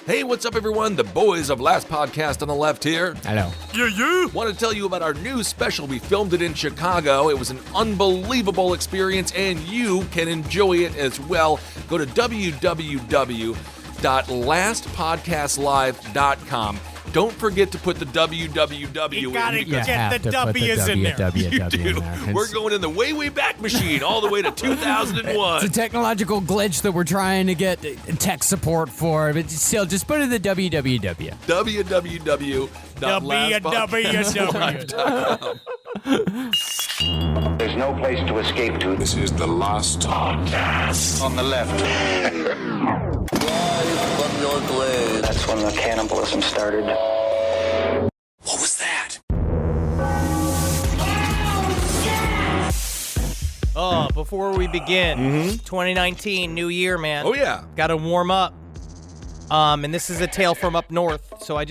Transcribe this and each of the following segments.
Hey, what's up, everyone? The boys of Last Podcast on the Left here. Hello. Yeah. Want to tell you about our new special. We filmed it in Chicago. It was an unbelievable experience, and you can enjoy it as well. Go to www.lastpodcastlive.com. Don't forget to put the www You gotta in. get the W's in there. You do. We're going in the way back machine all the way to 2001. It's a technological glitch that we're trying to get tech support for, but still, just put in the www. www.lastpodcastlive.com. There's no place to escape to. This is the last podcast. On the left. From your grave. That's when the cannibalism started. What was that? Before we begin, 2019, new year, man. Oh, yeah. Gotta warm up. And this is a tale from up north, so I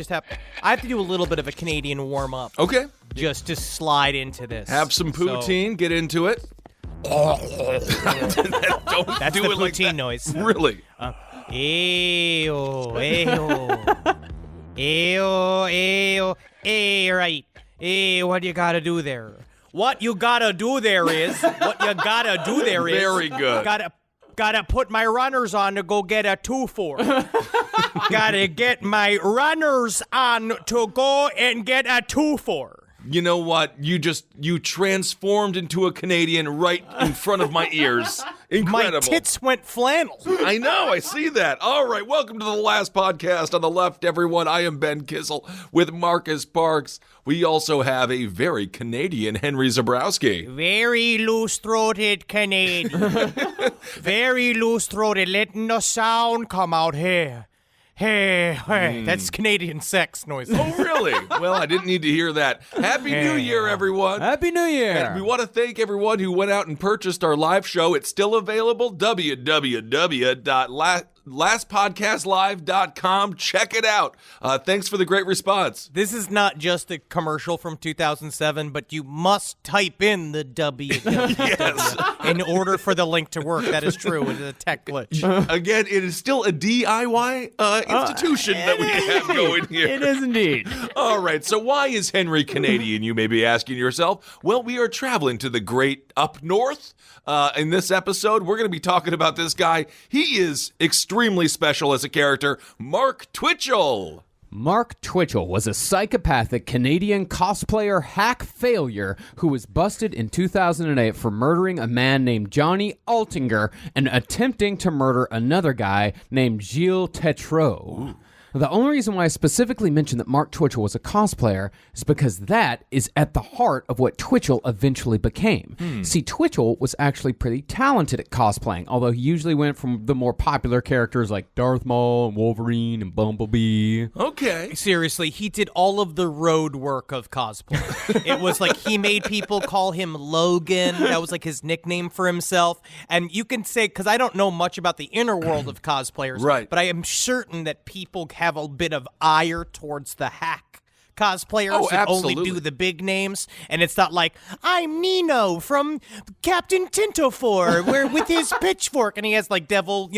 have to do a little bit of a Canadian warm up. Okay. Just to slide into this. Have some poutine, get into it. That's do the it like poutine that. noise. Really? Ew, right. What you gotta do there? What you gotta do there is, Very good. Gotta put my runners on to go get a 2-4. Gotta get my runners on to go and get a 2-4. You know what? You transformed into a Canadian right in front of my ears. Incredible. My tits went flannel. I know, I see that. All right, welcome to the Last Podcast on the Left, everyone. I am Ben Kissel with Marcus Parks. We also have a very Canadian Henry Zabrowski. Very loose-throated Canadian. Very loose-throated, letting the sound come out here. Hey, that's Canadian sex noise. Oh, really? Well, I didn't need to hear that. Happy New Year, everyone. Happy New Year. And we want to thank everyone who went out and purchased our live show. It's still available. www.lastpodcastlive.com. Check it out. Thanks for the great response. This is not just a commercial from 2007, but you must type in the www in order for the link to work. That is true. It is a tech glitch. Again, it is still a DIY institution that we have going here. It is indeed. All right, so why is Henry Canadian, you may be asking yourself? Well, we are traveling to the great up north. In this episode, we're going to be talking about this guy. He is extremely special as a character, Mark Twitchell. Mark Twitchell was a psychopathic Canadian cosplayer hack failure who was busted in 2008 for murdering a man named Johnny Altinger and attempting to murder another guy named Gilles Tétrault. The only reason why I specifically mentioned that Mark Twitchell was a cosplayer is because that is at the heart of what Twitchell eventually became. See, Twitchell was actually pretty talented at cosplaying, although he usually went from the more popular characters like Darth Maul and Wolverine and Bumblebee. Okay. Seriously, he did all of the road work of cosplay. It was like he made people call him Logan. That was like his nickname for himself. And you can say, because I don't know much about the inner world of cosplayers, right, but I am certain that people have a bit of ire towards the hack cosplayers that only do the big names, and it's not like, I'm Nino from Captain Tintofor, where with his pitchfork, and he has like devil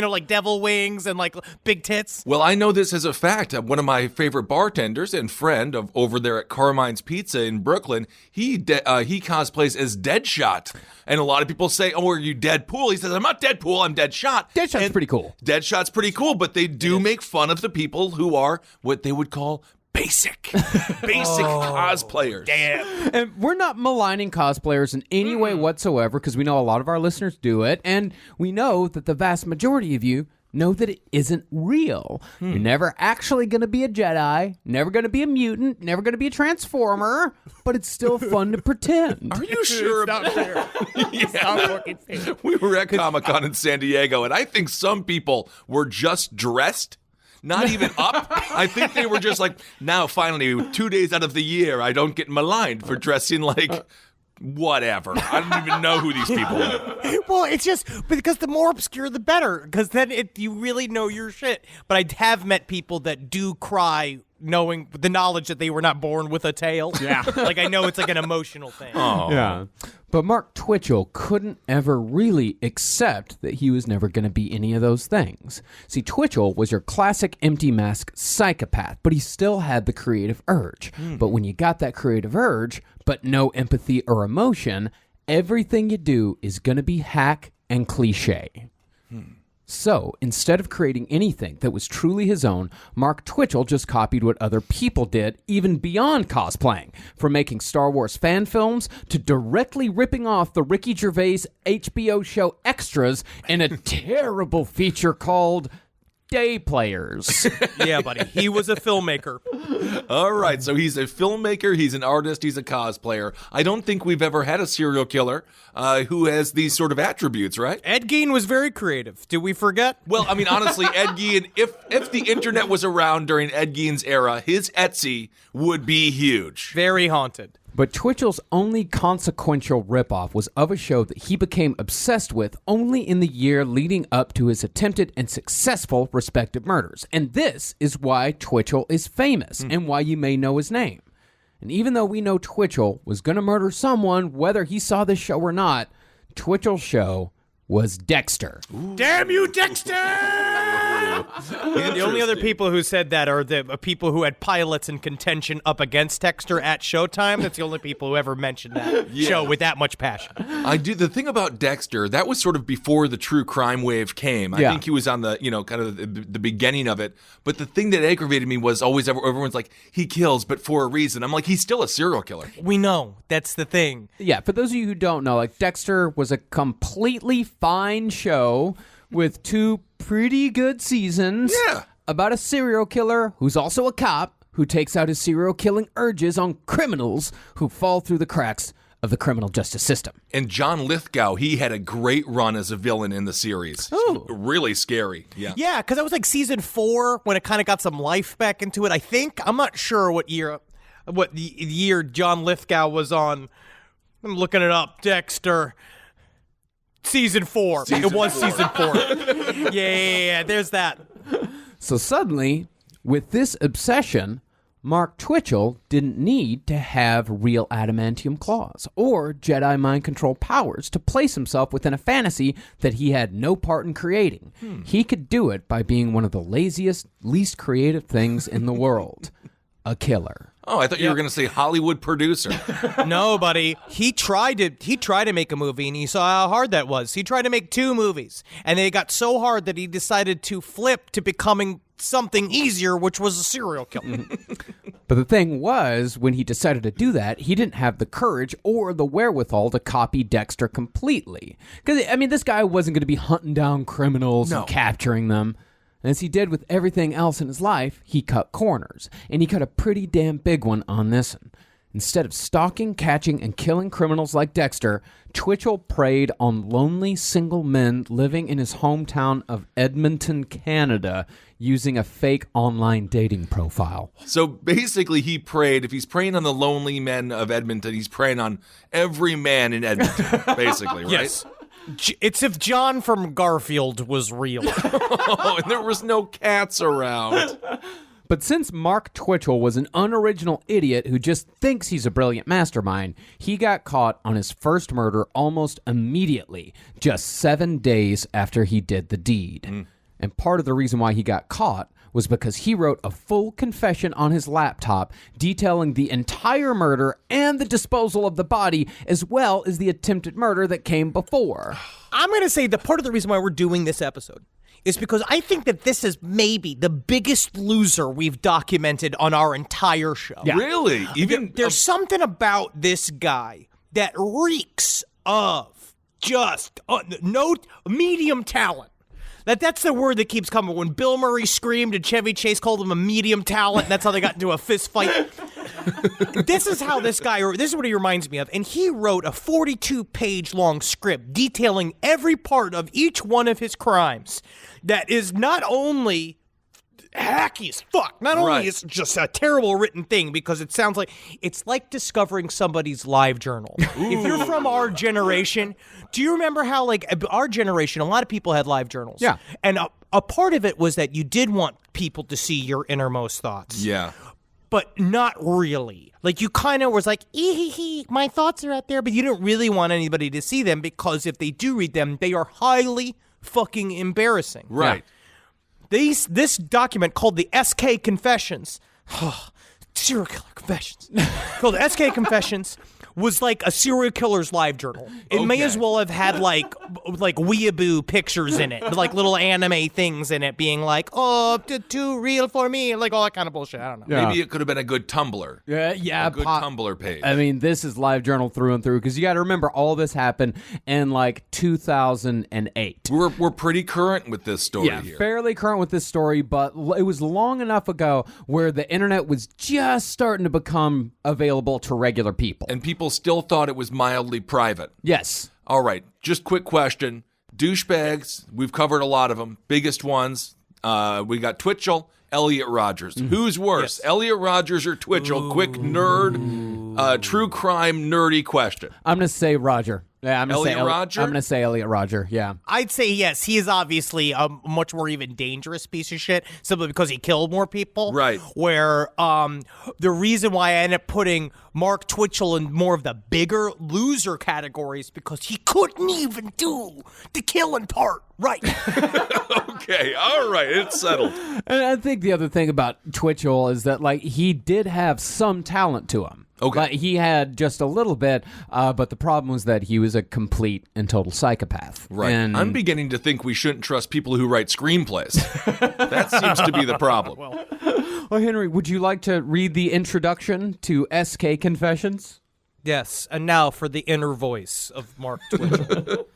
wings and like big tits. Well, I know this as a fact. One of my favorite bartenders and friend of over there at Carmine's Pizza in Brooklyn, he cosplays as Deadshot. And a lot of people say, oh, are you Deadpool? He says, I'm not Deadpool, I'm Deadshot. Deadshot's pretty cool. Deadshot's pretty cool, but they do make fun of the people who are what they would call basic cosplayers. Damn. And we're not maligning cosplayers in any way whatsoever, because we know a lot of our listeners do it, and we know that the vast majority of you know that it isn't real. You're never actually going to be a Jedi, never going to be a mutant, never going to be a Transformer, but it's still fun to pretend. Are you sure about that? Yeah. We were at Comic-Con in San Diego, and I think some people were just dressed, not even up. I think they were just like, now finally, 2 days out of the year, I don't get maligned for dressing like whatever. I don't even know who these people are. Well, it's just because the more obscure, the better, because then you really know your shit. But I have met people that do cry knowing the knowledge that they were not born with a tail. Yeah. Like, I know it's like an emotional thing. Oh. Yeah. But Mark Twitchell couldn't ever really accept that he was never going to be any of those things. See, Twitchell was your classic empty mask psychopath, but he still had the creative urge. But when you got that creative urge, but no empathy or emotion, everything you do is going to be hack and cliche. So, instead of creating anything that was truly his own, Mark Twitchell just copied what other people did, even beyond cosplaying. From making Star Wars fan films to directly ripping off the Ricky Gervais HBO show Extras in a terrible feature called Day Players. Yeah, buddy. He was a filmmaker. All right, so he's a filmmaker, he's an artist, he's a cosplayer. I don't think we've ever had a serial killer who has these sort of attributes, right? Ed Gein was very creative. Did we forget? Well, I mean, honestly, Ed Gein, if the internet was around during Ed Gein's era, his Etsy would be huge. Very haunted. But Twitchell's only consequential ripoff was of a show that he became obsessed with only in the year leading up to his attempted and successful respective murders. And this is why Twitchell is famous and why you may know his name. And even though we know Twitchell was going to murder someone, whether he saw this show or not, Twitchell's show was Dexter. Damn you, Dexter! The only other people who said that are the people who had pilots in contention up against Dexter at Showtime. That's the only people who ever mentioned that show with that much passion. I do. The thing about Dexter, that was sort of before the true crime wave came. I think he was on the, kind of the beginning of it. But the thing that aggravated me was always everyone's like, he kills, but for a reason. I'm like, he's still a serial killer. We know. That's the thing. Yeah, for those of you who don't know, like Dexter was a completely fine show with 2 pretty good seasons about a serial killer who's also a cop who takes out his serial killing urges on criminals who fall through the cracks of the criminal justice system. And John Lithgow, he had a great run as a villain in the series. Oh. Really scary. Yeah, because that was like season 4 when it kind of got some life back into it, I think. I'm not sure what the year John Lithgow was on. I'm looking it up. Dexter. Season 4. It was season 4. Yeah, there's that. So suddenly, with this obsession, Mark Twitchell didn't need to have real adamantium claws or Jedi mind control powers to place himself within a fantasy that he had no part in creating. He could do it by being one of the laziest, least creative things in the world. A killer. Oh, I thought you were going to say Hollywood producer. No, buddy. He tried to make a movie, and he saw how hard that was. He tried to make 2 movies, and they got so hard that he decided to flip to becoming something easier, which was a serial killer. But the thing was, when he decided to do that, he didn't have the courage or the wherewithal to copy Dexter completely. Because, I mean, this guy wasn't going to be hunting down criminals and capturing them. As he did with everything else in his life, he cut corners, and he cut a pretty damn big one on this one. Instead of stalking, catching, and killing criminals like Dexter, Twitchell preyed on lonely single men living in his hometown of Edmonton, Canada, using a fake online dating profile. So basically he preyed, if he's preying on the lonely men of Edmonton, he's preying on every man in Edmonton, basically, right? Yes. It's if John from Garfield was real. Oh, and there was no cats around. But since Mark Twitchell was an unoriginal idiot who just thinks he's a brilliant mastermind, he got caught on his first murder almost immediately, just 7 days after he did the deed. And part of the reason why he got caught was because he wrote a full confession on his laptop detailing the entire murder and the disposal of the body, as well as the attempted murder that came before. I'm going to say that part of the reason why we're doing this episode is because I think that this is maybe the biggest loser we've documented on our entire show. Yeah. Really? There's something about this guy that reeks of just no medium talent. That's the word that keeps coming. When Bill Murray screamed and Chevy Chase called him a medium talent, and that's how they got into a fist fight. This is what he reminds me of. And he wrote a 42-page long script detailing every part of each one of his crimes that is not only hacky as fuck, not only is it just a terrible written thing, because it sounds like it's like discovering somebody's live journal. If you're from our generation, do you remember how, like, our generation, a lot of people had live journals? Yeah. And a part of it was that you did want people to see your innermost thoughts. Yeah. but not really. Like, you kind of was like, my thoughts are out there, but you didn't really want anybody to see them because if they do read them, they are highly fucking embarrassing. Right. This document called the SK Confessions, serial killer confessions, called SK Confessions, was like a serial killer's live journal. It may as well have had like weeaboo pictures in it, like little anime things in it, being like, oh, too real for me, like all that kind of bullshit. I don't know. Yeah. Maybe it could have been a good Tumblr. Yeah, a good Tumblr page. I mean, this is live journal through and through because you got to remember all this happened in like 2008. We're pretty current with this story here. Fairly current with this story, but it was long enough ago where the internet was just starting to become available to regular people. And people still thought it was mildly private. Yes. All right, just quick question. Douchebags, we've covered a lot of them. Biggest ones, we got Twitchell, Elliot Rodgers. Who's worse, Elliot Rodgers or Twitchell? Quick nerd, true crime nerdy question. I'm going to say Rodger. Yeah, I'm going to say Rodger? I'm going to say Elliot Rodger. Yeah. I'd say yes. He is obviously a much more even dangerous piece of shit simply because he killed more people. Right. Where the reason why I ended up putting Mark Twitchell in more of the bigger loser categories because he couldn't even do the killing part right. Okay, all right, it's settled. And I think the other thing about Twitchell is that like he did have some talent to him. Okay. Like, he had just a little bit, but the problem was that he was a complete and total psychopath. Right. And I'm beginning to think we shouldn't trust people who write screenplays. That seems to be the problem. Well, Henry, would you like to read the introduction to SK Confessions? Yes, and now for the inner voice of Mark Twitchell.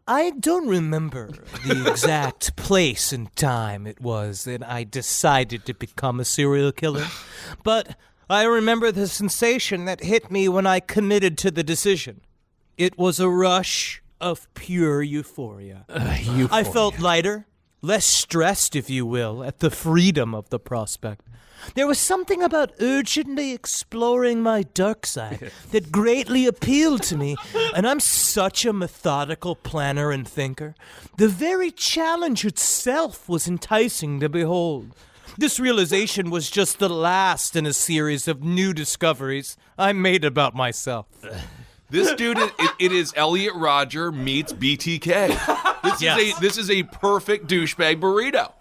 I don't remember the exact place and time it was that I decided to become a serial killer, but I remember the sensation that hit me when I committed to the decision. It was a rush of pure euphoria. I felt lighter, less stressed, if you will, at the freedom of the prospect. There was something about urgently exploring my dark side that greatly appealed to me, and I'm such a methodical planner and thinker. The very challenge itself was enticing to behold. This realization was just the last in a series of new discoveries I made about myself. This dude, it is Elliot Rodger meets BTK. This is a perfect douchebag burrito.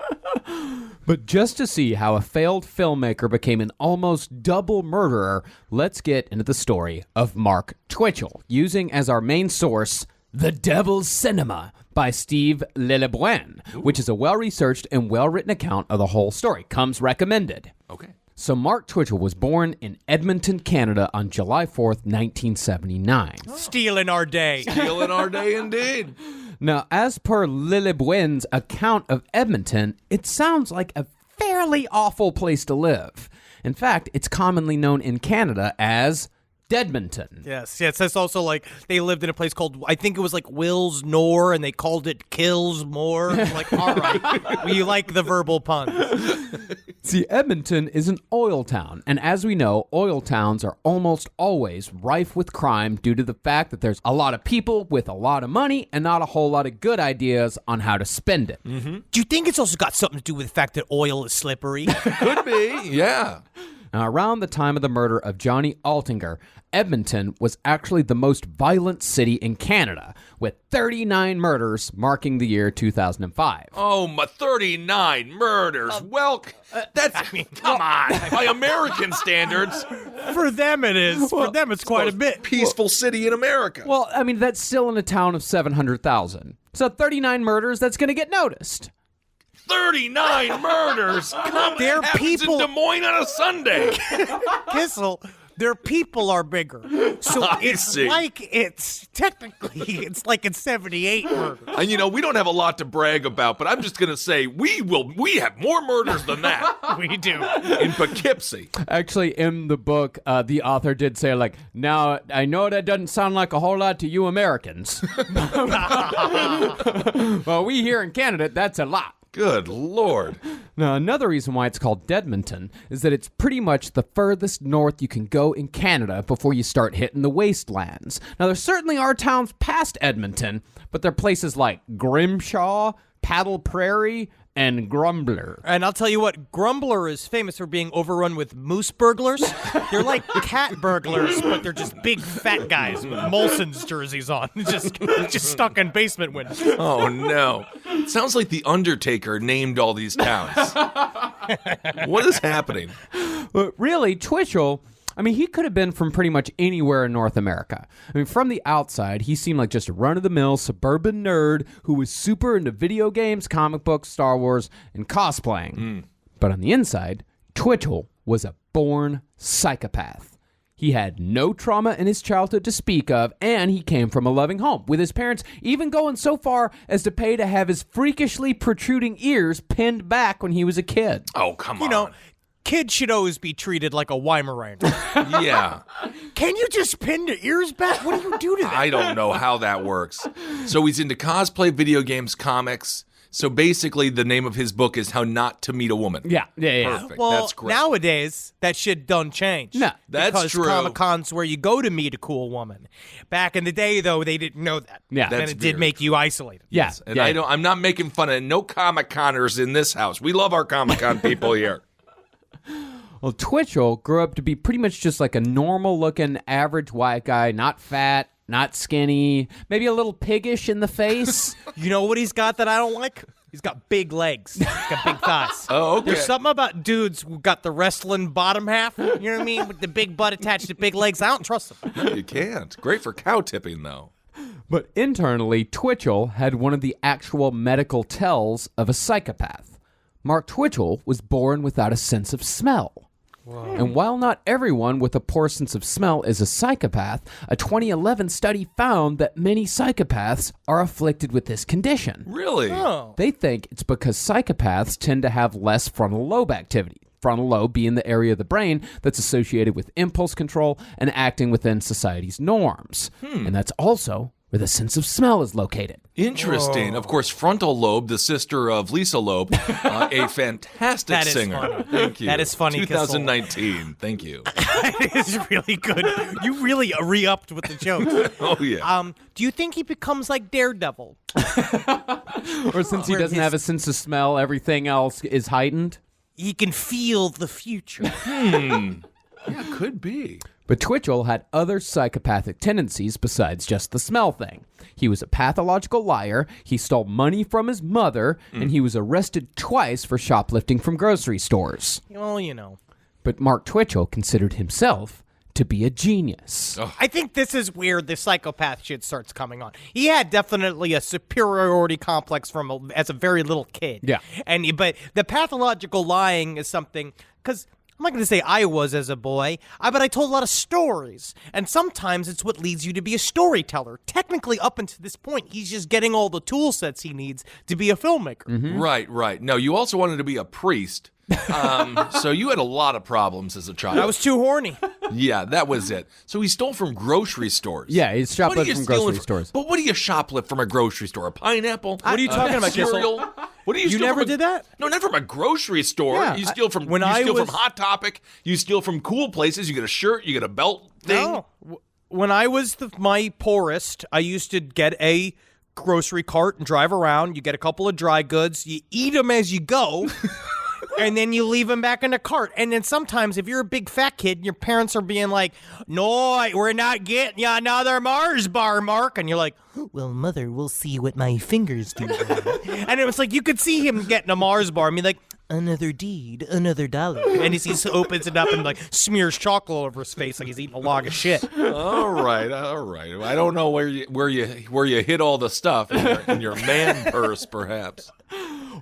But just to see how a failed filmmaker became an almost double murderer, let's get into the story of Mark Twitchell, using as our main source The Devil's Cinema by Steve Lillebuen, which is a well-researched and well-written account of the whole story. Comes recommended. Okay. So Mark Twitchell was born in Edmonton, Canada on July 4th, 1979. Stealing our day. Stealing our day indeed. Now, as per Lillebuen's account of Edmonton, it sounds like a fairly awful place to live. In fact, it's commonly known in Canada as Deadmonton. Yes, it's also like they lived in a place called, I think it was like Will's Nor, and they called it Kills More. I'm like, all right, we like the verbal puns. See, Edmonton is an oil town, and as we know, oil towns are almost always rife with crime due to the fact that there's a lot of people with a lot of money and not a whole lot of good ideas on how to spend it. Mm-hmm. Do you think it's also got something to do with the fact that oil is slippery? Could be, yeah. Now, around the time of the murder of Johnny Altinger, Edmonton was actually the most violent city in Canada, with 39 murders marking the year 2005. Oh, my 39 murders. That's, come on, by American standards. For them it is. For them it's quite a bit. Peaceful city in America. Well, I mean, that's still in a town of 700,000. So 39 murders, that's going to get noticed. 39 murders. Come Their happens people in Des Moines on a Sunday. Kissel, their people are bigger. So it's like it's 78 murders. And you know, we don't have a lot to brag about, but I'm just going to say we have more murders than that. We do. In Poughkeepsie. Actually, in the book, the author did say, like, now, I know that doesn't sound like a whole lot to you Americans. Well, we here in Canada, that's a lot. Good Lord. Now, another reason why it's called Deadmonton is that it's pretty much the furthest north you can go in Canada before you start hitting the wastelands. Now, there certainly are towns past Edmonton, but there are places like Grimshaw, Paddle Prairie, and Grumbler. And I'll tell you what, Grumbler is famous for being overrun with moose burglars. They're like cat burglars, but they're just big fat guys with Molson's jerseys on, just stuck in basement windows. Oh, no. It sounds like The Undertaker named all these towns. What is happening? But really, Twitchell, I mean, he could have been from pretty much anywhere in North America. I mean, from the outside, he seemed like just a run-of-the-mill suburban nerd who was super into video games, comic books, Star Wars, and cosplaying. But on the inside, Twitchell was a born psychopath. He had no trauma in his childhood to speak of, and he came from a loving home, with his parents even going so far as to pay to have his freakishly protruding ears pinned back when he was a kid. Oh, come on. You know, kids should always be treated like a Weimaraner. Yeah. Can you just pin the ears back? What do you do to that? I don't know how that works. So he's into cosplay, video games, comics. So basically, the name of his book is How Not to Meet a Woman. Yeah. Perfect. Well, That's great. nowadays, that shit done change. No, that's because true. Comic-Con's where you go to meet a cool woman. Back in the day, though, they didn't know that. Yeah. And That's it did very make you isolated. Yeah. And yeah. I'm not making fun of no Comic-Coners in this house. We love our Comic-Con people here. Well, Twitchell grew up to be pretty much just like a normal-looking, average white guy, not fat, not skinny, maybe a little piggish in the face. You know what he's got that I don't like? He's got big legs. He's got big thighs. Oh, okay. There's something about dudes who got the wrestling bottom half, you know what I mean? With the big butt attached to big legs. I don't trust them. No, you can't. Great for cow tipping, though. But internally, Twitchell had one of the actual medical tells of a psychopath. Mark Twitchell was born without a sense of smell. Whoa. And while not everyone with a poor sense of smell is a psychopath, a 2011 study found that many psychopaths are afflicted with this condition. Really? Oh. They think it's because psychopaths tend to have less frontal lobe activity. Frontal lobe being the area of the brain that's associated with impulse control and acting within society's norms. And that's also where the sense of smell is located. Interesting. Whoa. Of course, Frontal Lobe, the sister of Lisa Loeb, a fantastic That is singer. funny. Thank you. That is funny, 2019. Thank you. It is really good. You really re-upped with the jokes. Oh, yeah. Do you think he becomes like Daredevil? Or since he doesn't have a sense of smell, everything else is heightened? He can feel the future. Yeah, could be. But Twitchell had other psychopathic tendencies besides just the smell thing. He was a pathological liar, he stole money from his mother, and he was arrested twice for shoplifting from grocery stores. Well, you know. But Mark Twitchell considered himself to be a genius. I think this is where the psychopath shit starts coming on. He had definitely a superiority complex as a very little kid. Yeah. But the pathological lying is something, because I'm not going to say I was as a boy, but I told a lot of stories. And sometimes it's what leads you to be a storyteller. Technically, up until this point, he's just getting all the tool sets he needs to be a filmmaker. Right. No, you also wanted to be a priest. So you had a lot of problems as a child. I was too horny. Yeah, that was it. So he stole from grocery stores. Yeah, he's What are shoplifting you from stealing grocery stores. But what do you shoplift from a grocery store? A pineapple? What are you talking about, Kissel? cereal? What do you You steal never from did that? No, not from a grocery store. Yeah, You steal from when you I steal was- from Hot Topic. You steal from cool places. You get a shirt. You get a belt thing. No. When I was my poorest, I used to get a grocery cart and drive around. You get a couple of dry goods. You eat them as you go. And then you leave them back in the cart. And then sometimes if you're a big fat kid and your parents are being like, no, we're not getting you another Mars bar, Mark. And you're like, well, Mother, we'll see what my fingers do. And it was like, you could see him getting a Mars bar and be like, another deed, another dollar. And he opens it up and like smears chocolate all over his face like he's eating a log of shit. All right. I don't know where you hid all the stuff in your man purse, perhaps.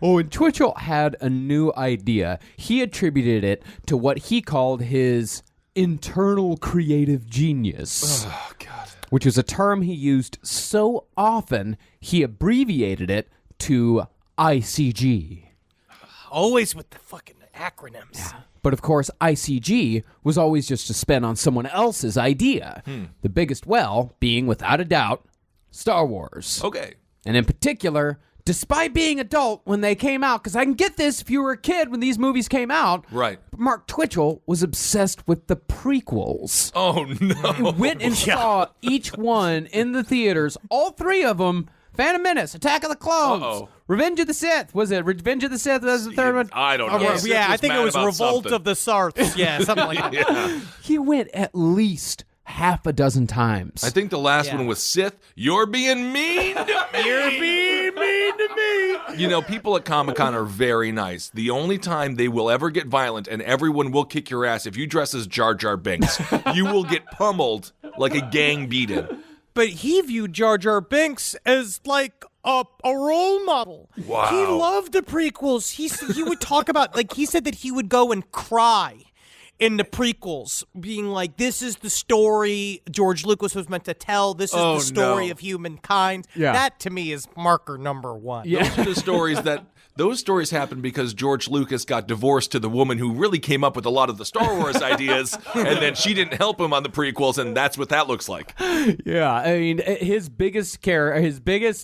Oh, and Twitchell had a new idea. He attributed it to what he called his internal creative genius. Oh, God. Which is a term he used so often, he abbreviated it to ICG. Always with the fucking acronyms. But of course, ICG was always just a spin on someone else's idea. The biggest well being, without a doubt, Star Wars. Okay. And in particular, despite being adult when they came out, because I can get this if you were a kid when these movies came out. Right. Mark Twitchell was obsessed with the prequels. Oh, no. Went and saw each one in the theaters, all three of them. Phantom Menace, Attack of the Clones, Uh-oh. Revenge of the Sith. Was it Revenge of the Sith? That was the third one. I don't know. Yeah, I think it was Revolt of the Sarths. Yeah, something like that. Yeah. He went at least half a dozen times. I think the last one was Sith. You're being mean to me. You're being mean to me. You know, people at Comic-Con are very nice. The only time they will ever get violent, and everyone will kick your ass if you dress as Jar Jar Binks, you will get pummeled like a gang beating. But he viewed Jar Jar Binks as like a role model. Wow. He loved the prequels. He would talk about, like, he said that he would go and cry in the prequels, being like, this is the story George Lucas was meant to tell. This is the story of humankind. Yeah. That, to me, is marker number one. Yeah. Those are the stories that... Those stories happened because George Lucas got divorced to the woman who really came up with a lot of the Star Wars ideas, and then she didn't help him on the prequels, and that's what that looks like. Yeah, I mean, his biggest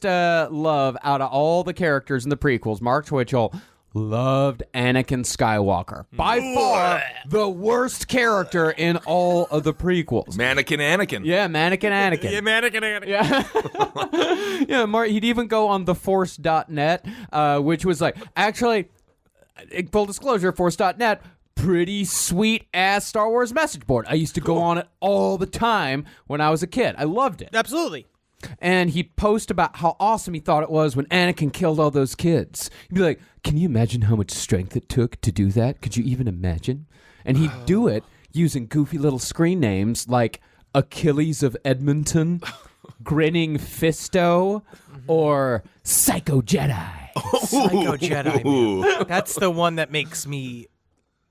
love out of all the characters in the prequels, Mark Twitchell, loved Anakin Skywalker. By far the worst character in all of the prequels. Mannequin Anakin. Yeah, Mannequin Anakin. Yeah, Anakin. Yeah. Yeah, Mark, he'd even go on theforce.net, which was like, actually, full disclosure, force.net, pretty sweet-ass Star Wars message board. I used to go on it all the time when I was a kid. I loved it. Absolutely. And he'd post about how awesome he thought it was when Anakin killed all those kids. He'd be like, can you imagine how much strength it took to do that? Could you even imagine? And he'd do it using goofy little screen names like Achilles of Edmonton, Grinning Fisto, or Psycho Jedi. Psycho Jedi, man. That's the one that makes me...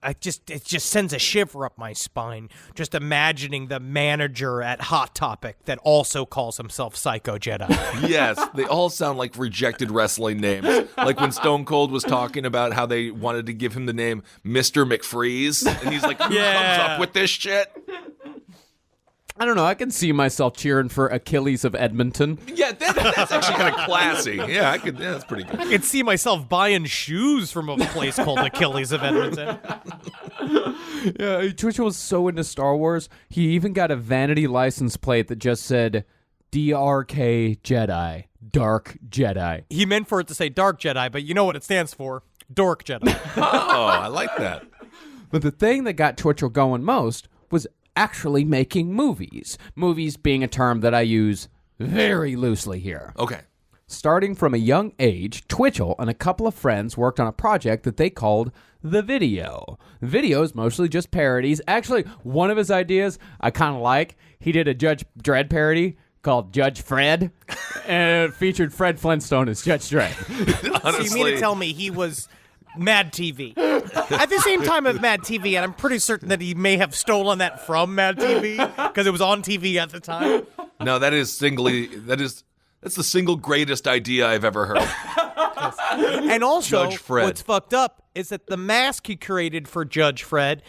it just sends a shiver up my spine, just imagining the manager at Hot Topic that also calls himself Psycho Jedi. Yes, they all sound like rejected wrestling names. Like when Stone Cold was talking about how they wanted to give him the name Mr. McFreeze, and he's like, who comes up with this shit? I don't know. I can see myself cheering for Achilles of Edmonton. Yeah, that's actually kind of classy. Yeah, that's pretty good. I could see myself buying shoes from a place called Achilles of Edmonton. Yeah, Twitchell was so into Star Wars, he even got a vanity license plate that just said DRK Jedi, Dark Jedi. He meant for it to say Dark Jedi, but you know what it stands for? Dork Jedi. Oh, I like that. But the thing that got Twitchell going most was actually making movies. Movies being a term that I use very loosely here. Okay. Starting from a young age, Twitchell and a couple of friends worked on a project that they called The Video. Video is mostly just parodies. Actually, one of his ideas I kind of like. He did a Judge Dredd parody called Judge Fred, and it featured Fred Flintstone as Judge Dredd. Honestly, So you mean to tell me he was Mad TV at the same time as Mad TV, and I'm pretty certain that he may have stolen that from Mad TV because it was on TV at the time. No, that's the single greatest idea I've ever heard. And also, Judge Fred. what's fucked up is that the mask he created for Judge Fred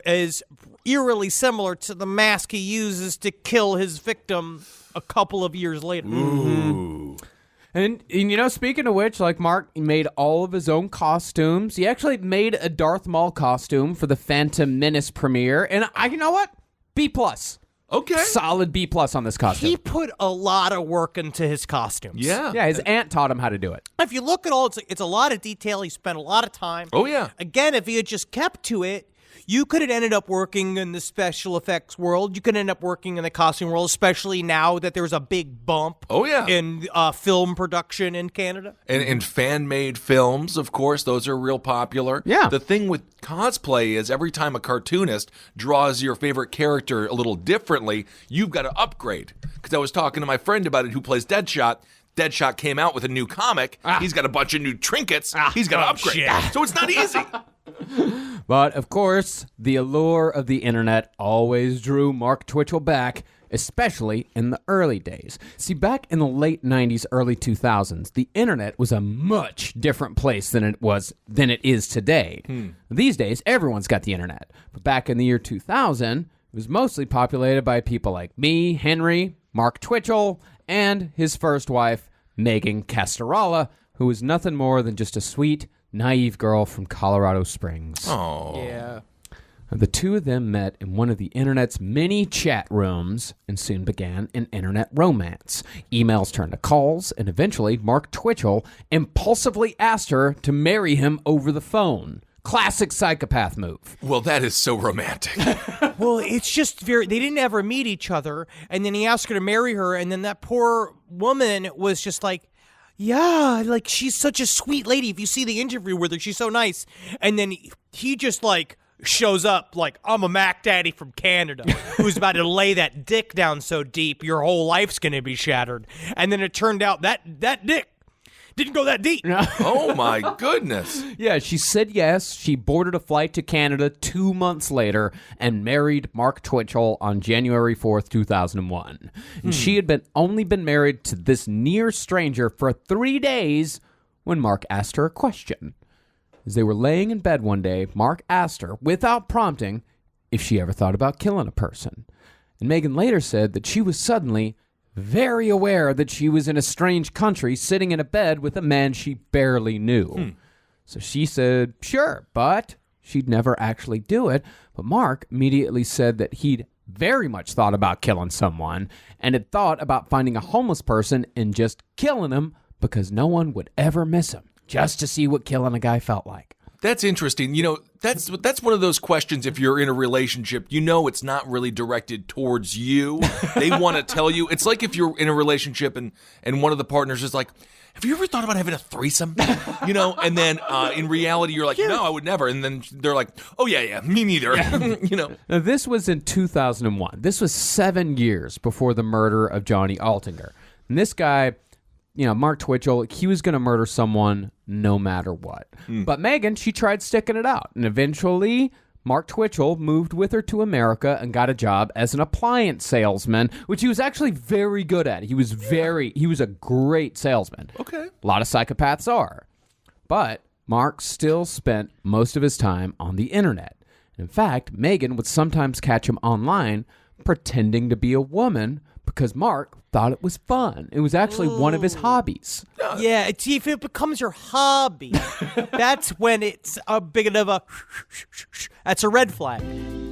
is eerily similar to the mask he uses to kill his victim a couple of years later. Ooh. And you know, speaking of which, like Mark made all of his own costumes. He actually made a Darth Maul costume for the Phantom Menace premiere. And you know what? B+. Okay. Solid B+ on this costume. He put a lot of work into his costumes. Yeah. Yeah, his aunt taught him how to do it. If you look at all, it's a lot of detail. He spent a lot of time. Oh, yeah. Again, if he had just kept to it, you could have ended up working in the special effects world. You could end up working in the costume world, especially now that there's a big bump in film production in Canada. And fan-made films, of course, those are real popular. Yeah. The thing with cosplay is every time a cartoonist draws your favorite character a little differently, you've got to upgrade. Because I was talking to my friend about it who plays Deadshot. Deadshot came out with a new comic. He's got a bunch of new trinkets. He's got to upgrade. Shit. So it's not easy. But, of course, the allure of the internet always drew Mark Twitchell back, especially in the early days. See, back in the late 90s, early 2000s, the internet was a much different place than it is today. These days, everyone's got the internet. But back in the year 2000, it was mostly populated by people like me, Henry, Mark Twitchell, and his first wife, Megan Castorala, who was nothing more than just a sweet, naive girl from Colorado Springs. Oh. Yeah. The two of them met in one of the internet's many chat rooms and soon began an internet romance. Emails turned to calls, and eventually Mark Twitchell impulsively asked her to marry him over the phone. Classic psychopath move. Well, that is so romantic. Well, it's just they didn't ever meet each other, and then he asked her to marry her, and then that poor woman was just like, yeah, like, she's such a sweet lady. If you see the interview with her, she's so nice. And then he just, like, shows up like, I'm a Mac Daddy from Canada who's about to lay that dick down so deep your whole life's going to be shattered. And then it turned out that dick didn't go that deep. Oh, my goodness. Yeah, she said yes. She boarded a flight to Canada 2 months later and married Mark Twitchell on January 4th, 2001. And she had only been married to this near stranger for 3 days when Mark asked her a question. As they were laying in bed one day, Mark asked her, without prompting, if she ever thought about killing a person. And Megan later said that she was suddenly very aware that she was in a strange country sitting in a bed with a man she barely knew. So she said, sure, but she'd never actually do it. But Mark immediately said that he'd very much thought about killing someone and had thought about finding a homeless person and just killing him because no one would ever miss him. Just to see what killing a guy felt like. That's interesting. You know, that's one of those questions if you're in a relationship, you know it's not really directed towards you. They want to tell you. It's like if you're in a relationship and one of the partners is like, have you ever thought about having a threesome? You know, and then in reality, you're like, no, I would never. And then they're like, oh, yeah, me neither. You know. Now, this was in 2001. This was 7 years before the murder of Johnny Altinger. And this guy... You know, Mark Twitchell, he was going to murder someone no matter what. But Megan, she tried sticking it out. And eventually, Mark Twitchell moved with her to America and got a job as an appliance salesman, which he was actually very good at. He was a great salesman. Okay. A lot of psychopaths are. But Mark still spent most of his time on the internet. In fact, Megan would sometimes catch him online pretending to be a woman because Mark thought it was fun. It was actually one of his hobbies. Yeah, if it becomes your hobby, that's when it's a big enough a... That's a red flag.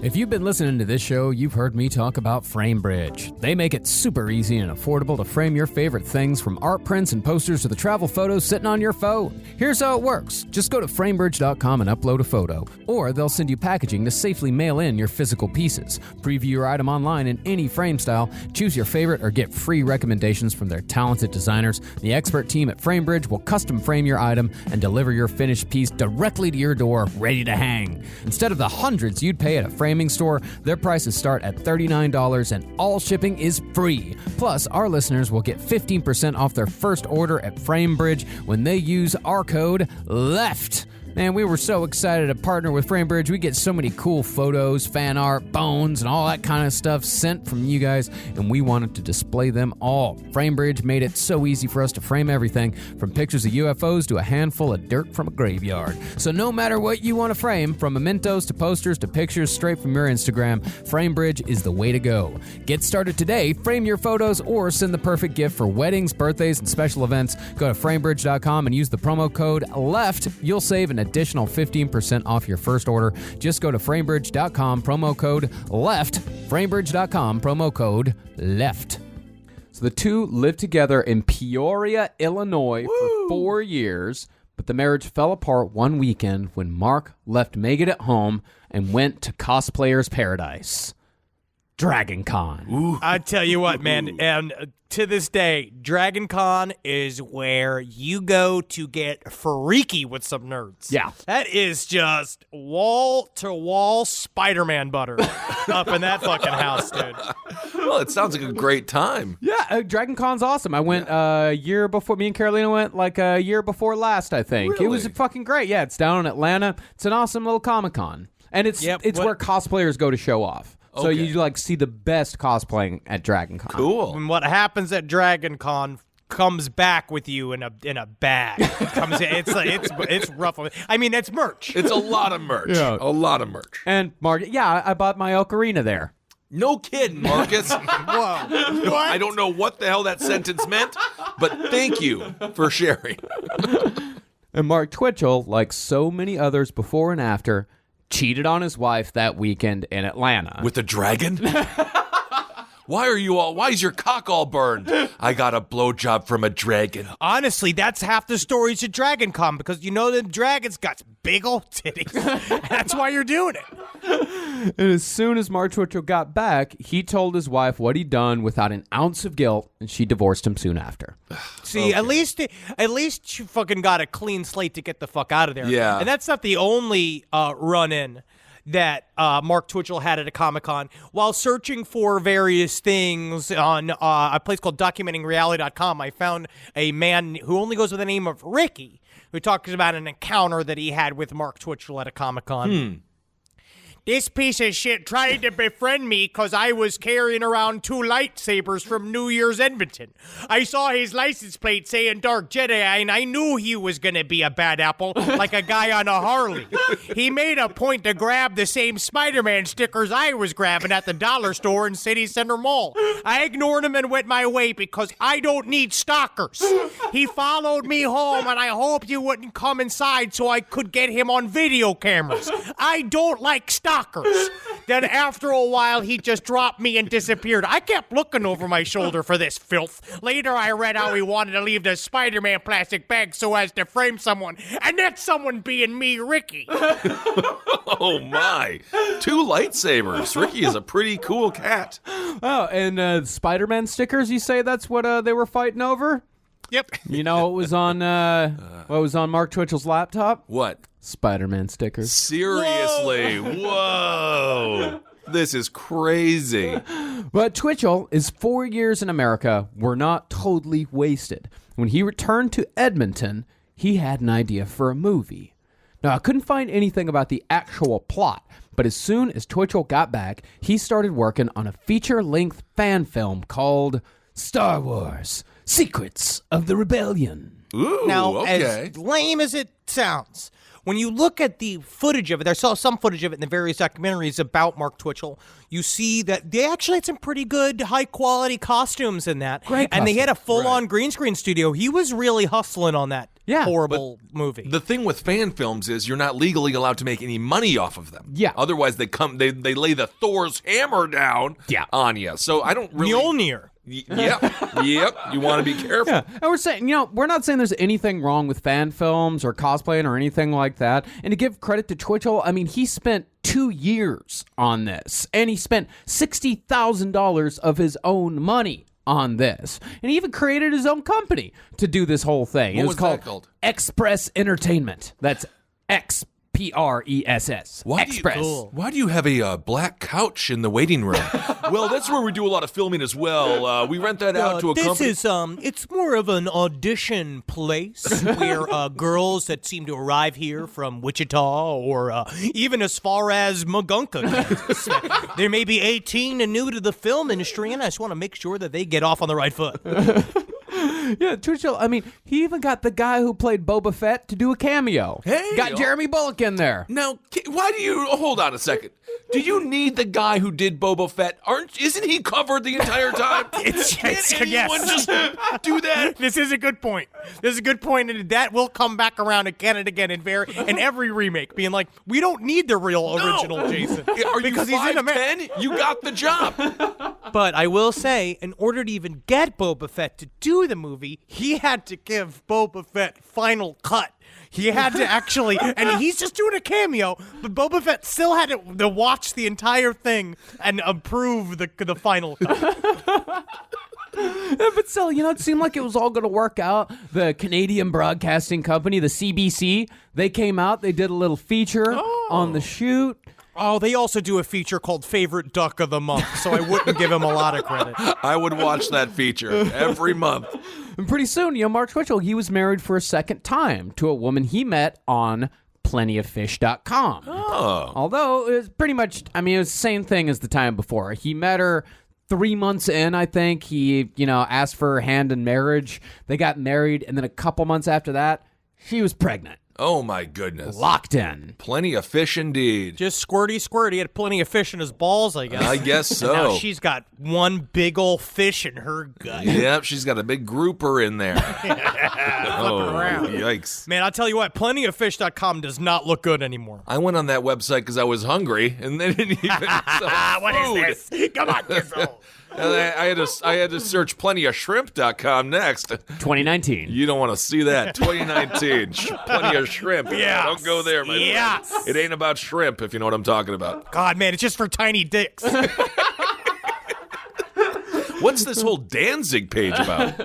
If you've been listening to this show, you've heard me talk about FrameBridge. They make it super easy and affordable to frame your favorite things, from art prints and posters to the travel photos sitting on your phone. Here's how it works. Just go to framebridge.com and upload a photo, or they'll send you packaging to safely mail in your physical pieces. Preview your item online in any frame style, choose your favorite, or get free recommendations from their talented designers. The expert team at FrameBridge will custom frame your item and deliver your finished piece directly to your door, ready to hang. Instead of the hundreds you'd pay at a framing store, their prices start at $39 and all shipping is free. Plus, our listeners will get 15% off their first order at FrameBridge when they use our code LEFT. Man, we were so excited to partner with FrameBridge. We get so many cool photos, fan art, bones, and all that kind of stuff sent from you guys, and we wanted to display them all. FrameBridge made it so easy for us to frame everything, from pictures of UFOs to a handful of dirt from a graveyard. So no matter what you want to frame, from mementos to posters to pictures straight from your Instagram, FrameBridge is the way to go. Get started today. Frame your photos or send the perfect gift for weddings, birthdays, and special events. Go to framebridge.com and use the promo code LEFT. You'll save an additional 15% off your first order. Just go to framebridge.com, promo code LEFT. Framebridge.com, promo code LEFT. So the two lived together in Peoria, Illinois for 4 years, but the marriage fell apart one weekend when Mark left Megan at home and went to cosplayer's paradise, Dragon Con. I tell you what, man, and to this day, Dragon Con is where you go to get freaky with some nerds. Yeah. That is just wall-to-wall Spider-Man butter up in that fucking house, dude. Well, it sounds like a great time. Yeah, Dragon Con's awesome. I went a year before, me and Carolina went like a year before last, I think. Really? It was fucking great. Yeah, it's down in Atlanta. It's an awesome little Comic-Con. And it's where cosplayers go to show off. So Okay. you like see the best cosplaying at Dragon Con. Cool. And what happens at Dragon Con comes back with you in a bag. It's rough. I mean, it's merch. It's a lot of merch. Yeah. A lot of merch. And Mark, yeah, I bought my ocarina there. No kidding, Marcus. Whoa. What? I don't know what the hell that sentence meant, but thank you for sharing. And Mark Twitchell, like so many others before and after, cheated on his wife that weekend in Atlanta. With a dragon? Why is your cock all burned? I got a blowjob from a dragon. Honestly, that's half the stories of Dragon Con, because you know the dragons got big old titties. That's why you're doing it. And as soon as Mark Twitchell got back, he told his wife what he'd done without an ounce of guilt, and she divorced him soon after. See, at least you fucking got a clean slate to get the fuck out of there. Yeah. And that's not the only run-in that Mark Twitchell had at a Comic-Con. While searching for various things on a place called documentingreality.com, I found a man who only goes with the name of Ricky, who talks about an encounter that he had with Mark Twitchell at a Comic-Con. This piece of shit tried to befriend me because I was carrying around 2 lightsabers from New Year's Edmonton. I saw his license plate saying Dark Jedi, and I knew he was going to be a bad apple, like a guy on a Harley. He made a point to grab the same Spider-Man stickers I was grabbing at the dollar store in City Center Mall. I ignored him and went my way because I don't need stalkers. He followed me home, and I hoped you wouldn't come inside so I could get him on video cameras. I don't like stalkers. Then after a while, he just dropped me and disappeared. I kept looking over my shoulder for this filth. Later, I read how he wanted to leave the Spider-Man plastic bag so as to frame someone, and that's someone being me, Ricky. Oh, my. 2 lightsabers. Ricky is a pretty cool cat. Oh, and Spider-Man stickers, you say that's what they were fighting over? Yep. You know what was on Mark Twitchell's laptop? What? Spider-Man stickers. Seriously? Whoa. This is crazy. But Twitchell, his 4 years in America were not totally wasted. When he returned to Edmonton, he had an idea for a movie. Now, I couldn't find anything about the actual plot, but as soon as Twitchell got back, he started working on a feature-length fan film called Star Wars: Secrets of the Rebellion. Ooh, Now, okay. as lame as it sounds, when you look at the footage of it, I saw some footage of it in the various documentaries about Mark Twitchell, you see that they actually had some pretty good, high-quality costumes in that. Great And they had a costumes. full-on green screen studio. He was really hustling on that horrible movie. The thing with fan films is you're not legally allowed to make any money off of them. Yeah. Otherwise, they lay the Thor's hammer down on you. So I don't really... Mjolnir. Yep. You want to be careful. Yeah, and we're saying, we're not saying there's anything wrong with fan films or cosplaying or anything like that. And to give credit to Twitchell, I mean, he spent 2 years on this, and he spent $60,000 of his own money on this. And he even created his own company to do this whole thing. What it was was that called? Express Entertainment. That's X Press. Express. Why do you have a black couch in the waiting room? Well, that's where we do a lot of filming as well. We rent that out to a company. This is it's more of an audition place where girls that seem to arrive here from Wichita or even as far as Magunka, they may be 18 and new to the film industry, and I just want to make sure that they get off on the right foot. Yeah, Twitchell, I mean, he even got the guy who played Boba Fett to do a cameo. Hey, got Jeremy Bullock in there. Now, why do you... Hold on a second. Do you need the guy who did Boba Fett? Isn't he covered the entire time? Can't anyone just do that? This is a good point. And that will come back around again and again in every remake, being like, we don't need the real original Jason. Are because you he's in America. 5'10"? You got the job. But I will say, in order to even get Boba Fett to do the movie, he had to give Boba Fett final cut. He had to actually, and he's just doing a cameo, but Boba Fett still had to watch the entire thing and approve the final cut. Yeah, but still, it seemed like it was all going to work out. The Canadian Broadcasting Company, the CBC, they came out, they did a little feature on the shoot. Oh, they also do a feature called Favorite Duck of the Month, so I wouldn't give him a lot of credit. I would watch that feature every month. And pretty soon, Mark Twitchell, he was married for a second time to a woman he met on plentyoffish.com. Oh. Although, it was pretty much, it was the same thing as the time before. He met her 3 months in, I think. He, asked for her hand in marriage. They got married, and then a couple months after that, she was pregnant. Oh, my goodness. Locked in. Plenty of fish indeed. Just squirty. He had plenty of fish in his balls, I guess. I guess so. Now she's got one big old fish in her gut. Yep, she's got a big grouper in there. Oh, yikes. Man, I'll tell you what, plentyoffish.com does not look good anymore. I went on that website because I was hungry, and they didn't even sell What food. is this? Come on, Gizzle. And I had to search plentyofshrimp.com next. 2019. You don't want to see that. 2019. Plenty of shrimp. Yes. Don't go there, my Yes. friend. It ain't about shrimp, if you know what I'm talking about. God, man, it's just for tiny dicks. What's this whole Danzig page about?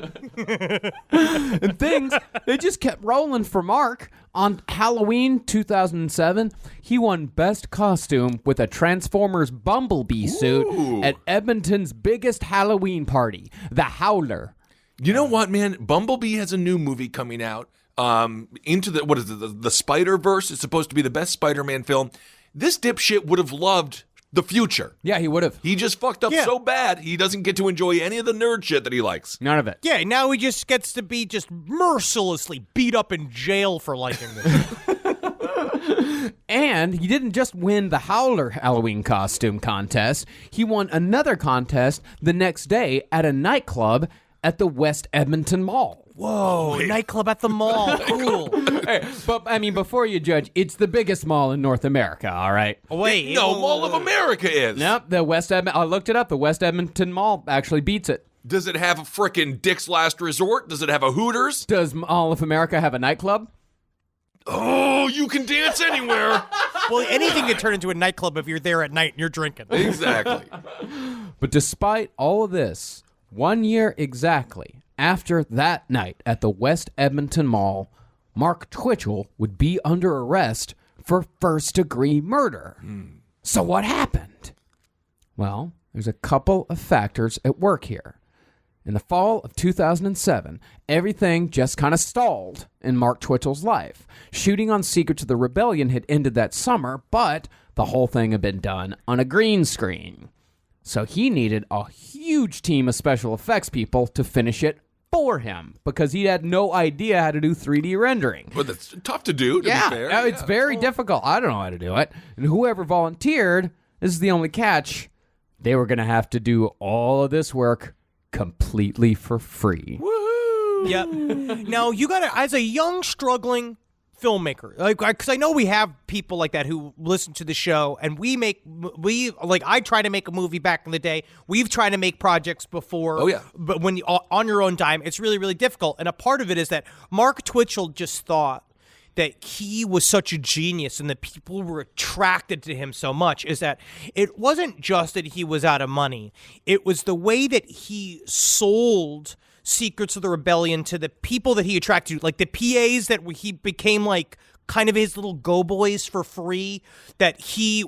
And things, they just kept rolling for Mark. On Halloween 2007, he won Best Costume with a Transformers Bumblebee suit at Edmonton's biggest Halloween party, the Howler. You know what, man? Bumblebee has a new movie coming out. Into the, what is it, the Spider-Verse. It's supposed to be the best Spider-Man film. This dipshit would have loved the future. Yeah, he would have. He just fucked up so bad, he doesn't get to enjoy any of the nerd shit that he likes. None of it. Yeah, now he just gets to be just mercilessly beat up in jail for liking this. And he didn't just win the Howler Halloween costume contest. He won another contest the next day at a nightclub at the West Edmonton Mall. Whoa, nightclub at the mall. Cool. Hey, but I mean, before you judge, it's the biggest mall in North America, all right? Wait. No, Mall of America is. Nope, I looked it up. The West Edmonton Mall actually beats it. Does it have a frickin' Dick's Last Resort? Does it have a Hooters? Does Mall of America have a nightclub? Oh, you can dance anywhere. Well, anything can turn into a nightclub if you're there at night and you're drinking. Exactly. But despite all of this, 1 year exactly after that night at the West Edmonton Mall, Mark Twitchell would be under arrest for first-degree murder. So what happened? Well, there's a couple of factors at work here. In the fall of 2007, everything just kind of stalled in Mark Twitchell's life. Shooting on Secrets of the Rebellion had ended that summer, but the whole thing had been done on a green screen. So he needed a huge team of special effects people to finish it for him because he had no idea how to do 3D rendering. But that's tough to do, to be fair. It's very difficult. I don't know how to do it. And whoever volunteered, this is the only catch, they were going to have to do all of this work completely for free. Woohoo! Yep. Now, you got to, as a young, struggling filmmaker, because I know we have people like that who listen to the show, and I try to make a movie back in the day. We've tried to make projects before. Oh, yeah. But when you on your own time, it's really, really difficult. And a part of it is that Mark Twitchell just thought that he was such a genius and that people were attracted to him so much, is that it wasn't just that he was out of money. It was the way that he sold Secrets of the Rebellion to the people that he attracted to, like the PAs that he became like kind of his little go-boys for free, that he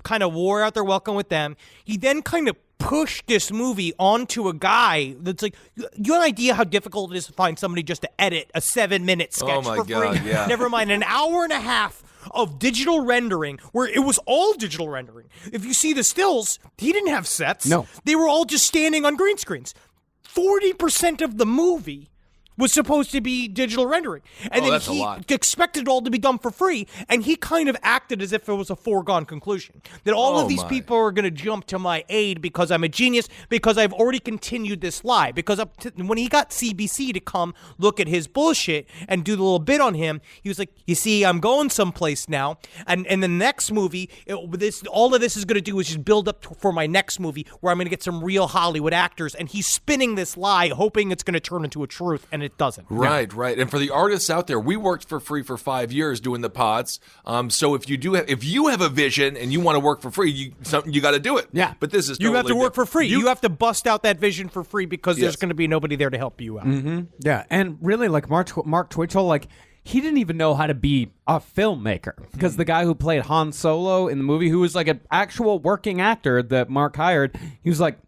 kind of wore out their welcome with them. He then kind of pushed this movie onto a guy that's like, you have an idea how difficult it is to find somebody just to edit a 7-minute sketch my for God, free? yeah. Never mind an hour and a half of digital rendering, where it was all digital rendering. If you see the stills, he didn't have sets. No. They were all just standing on green screens. 40% of the movie was supposed to be digital rendering. And then that's a he lot. expected it all to be done for free, and he kind of acted as if it was a foregone conclusion. That all of these people are going to jump to my aid because I'm a genius, because I've already continued this lie. Because when he got CBC to come look at his bullshit and do the little bit on him, he was like, you see, I'm going someplace now, and the next movie, all of this is going to do is just build up for my next movie where I'm going to get some real Hollywood actors, and he's spinning this lie, hoping it's going to turn into a truth, and it doesn't. Right. And for the artists out there, we worked for free for 5 years doing the pods. So if you have a vision and you want to work for free, you got to do it. Yeah. But this is You have to totally work for free. You have to bust out that vision for free because there's Yes. going to be nobody there to help you out. Mm-hmm. Yeah, and really, like Mark Twitchell, like he didn't even know how to be a filmmaker because the guy who played Han Solo in the movie, who was like an actual working actor that Mark hired, he was like,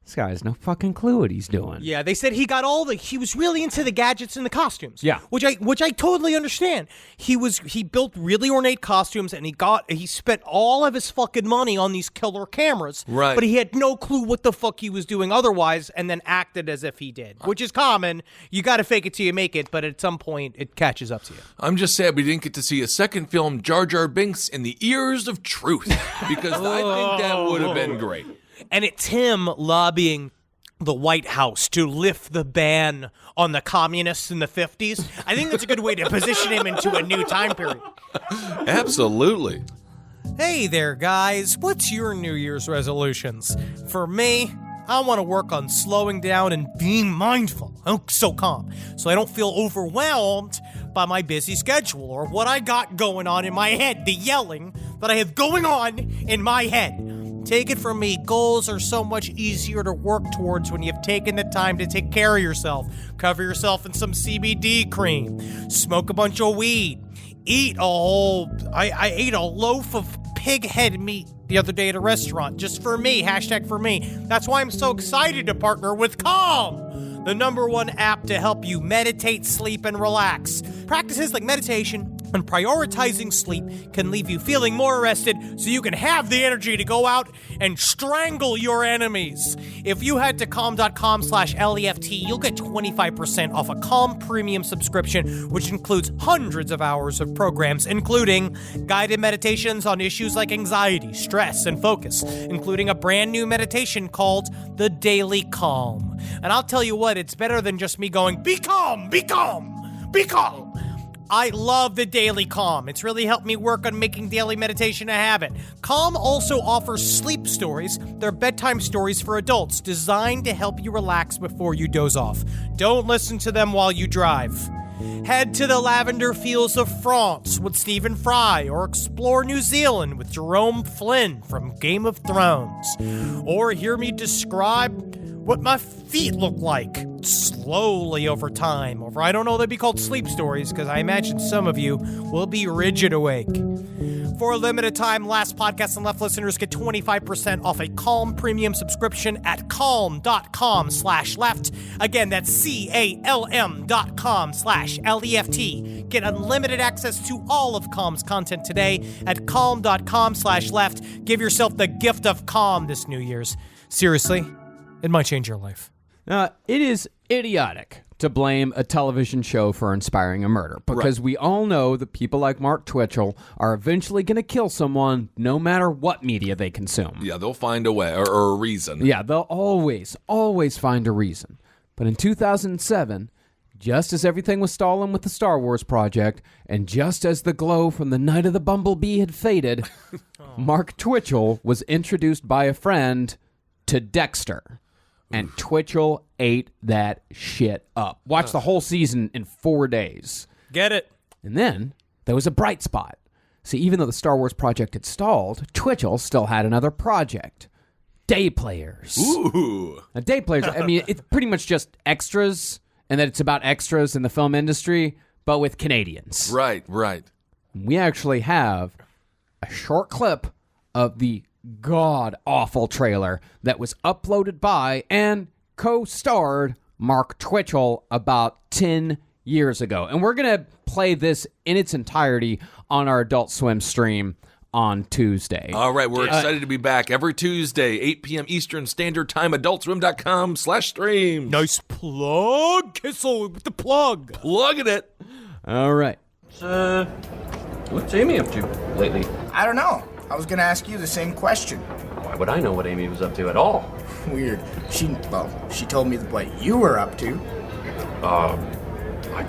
This guy has no fucking clue what he's doing. Yeah, they said he was really into the gadgets and the costumes. Yeah. Which I totally understand. He built really ornate costumes and he spent all of his fucking money on these killer cameras. Right. But he had no clue what the fuck he was doing otherwise and then acted as if he did. Which is common. You gotta fake it till you make it, but at some point it catches up to you. I'm just sad we didn't get to see a second film, Jar Jar Binks in the Ears of Truth, because I think that would have been great. And it's him lobbying the White House to lift the ban on the communists in the 50s. I think that's a good way to position him into a new time period. Absolutely. Hey there, guys. What's your New Year's resolutions? For me, I want to work on slowing down and being mindful. I'm so calm, so I don't feel overwhelmed by my busy schedule or what I got going on in my head, the yelling that I have going on in my head. Take it from me, goals are so much easier to work towards when you've taken the time to take care of yourself. Cover yourself in some CBD cream. Smoke a bunch of weed. I ate a loaf of pig head meat the other day at a restaurant, just for me, #for me. That's why I'm so excited to partner with Calm, the #1 app to help you meditate, sleep, and relax. Practices like meditation and prioritizing sleep can leave you feeling more rested so you can have the energy to go out and strangle your enemies. If you head to calm.com/LEFT, you'll get 25% off a Calm premium subscription, which includes hundreds of hours of programs, including guided meditations on issues like anxiety, stress, and focus, including a brand new meditation called The Daily Calm. And I'll tell you what, it's better than just me going, be calm, be calm, be calm. I love the Daily Calm. It's really helped me work on making daily meditation a habit. Calm also offers sleep stories. They're bedtime stories for adults designed to help you relax before you doze off. Don't listen to them while you drive. Head to the lavender fields of France with Stephen Fry, or explore New Zealand with Jerome Flynn from Game of Thrones. Or hear me describe what my feet look like slowly over time. Or I don't know, they'd be called sleep stories, because I imagine some of you will be rigid awake. For a limited time, Last Podcast and Left listeners get 25% off a Calm premium subscription at calm.com/left. Again, that's CALM.com/LEFT. Get unlimited access to all of Calm's content today at calm.com/left. Give yourself the gift of calm this New Year's. Seriously, it might change your life. It is idiotic to blame a television show for inspiring a murder, because we all know that people like Mark Twitchell are eventually going to kill someone no matter what media they consume. Yeah, they'll find a way or a reason. Yeah, they'll always find a reason. But in 2007, just as everything was stalling with the Star Wars project, and just as the glow from the Night of the Bumblebee had faded, Mark Twitchell was introduced by a friend to Dexter. And Twitchell ate that shit up. Watched the whole season in 4 days. Get it? And then there was a bright spot. See, even though the Star Wars project had stalled, Twitchell still had another project. Day Players. Ooh. Now, Day Players, I mean, it's pretty much just extras, and that it's about extras in the film industry, but with Canadians. Right. We actually have a short clip of the god-awful trailer that was uploaded by and co-starred Mark Twitchell about 10 years ago. And we're going to play this in its entirety on our Adult Swim stream on Tuesday. All right, we're excited to be back every Tuesday, 8 p.m. Eastern Standard Time, adultswim.com/stream. Nice plug, Kissel, with the plug. Plugging it. All right. What's Amy up to lately? I don't know. I was going to ask you the same question. Why would I know what Amy was up to at all? Weird. She told me what you were up to. I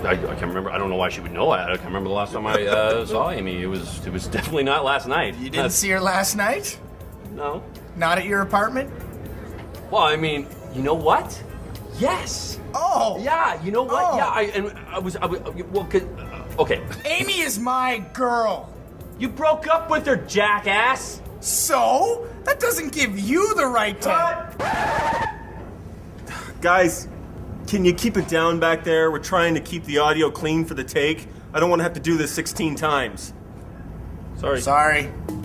can't remember. I don't know why she would know that. I can't remember the last time I saw Amy. It was definitely not last night. You didn't see her last night? No. Not at your apartment? Well, I mean, you know what? Yes. Oh. Yeah. You know what? Oh. Yeah. Okay. Amy is my girl. You broke up with her, jackass. So? That doesn't give you the right to... Guys, can you keep it down back there? We're trying to keep the audio clean for the take. I don't want to have to do this 16 times. Sorry.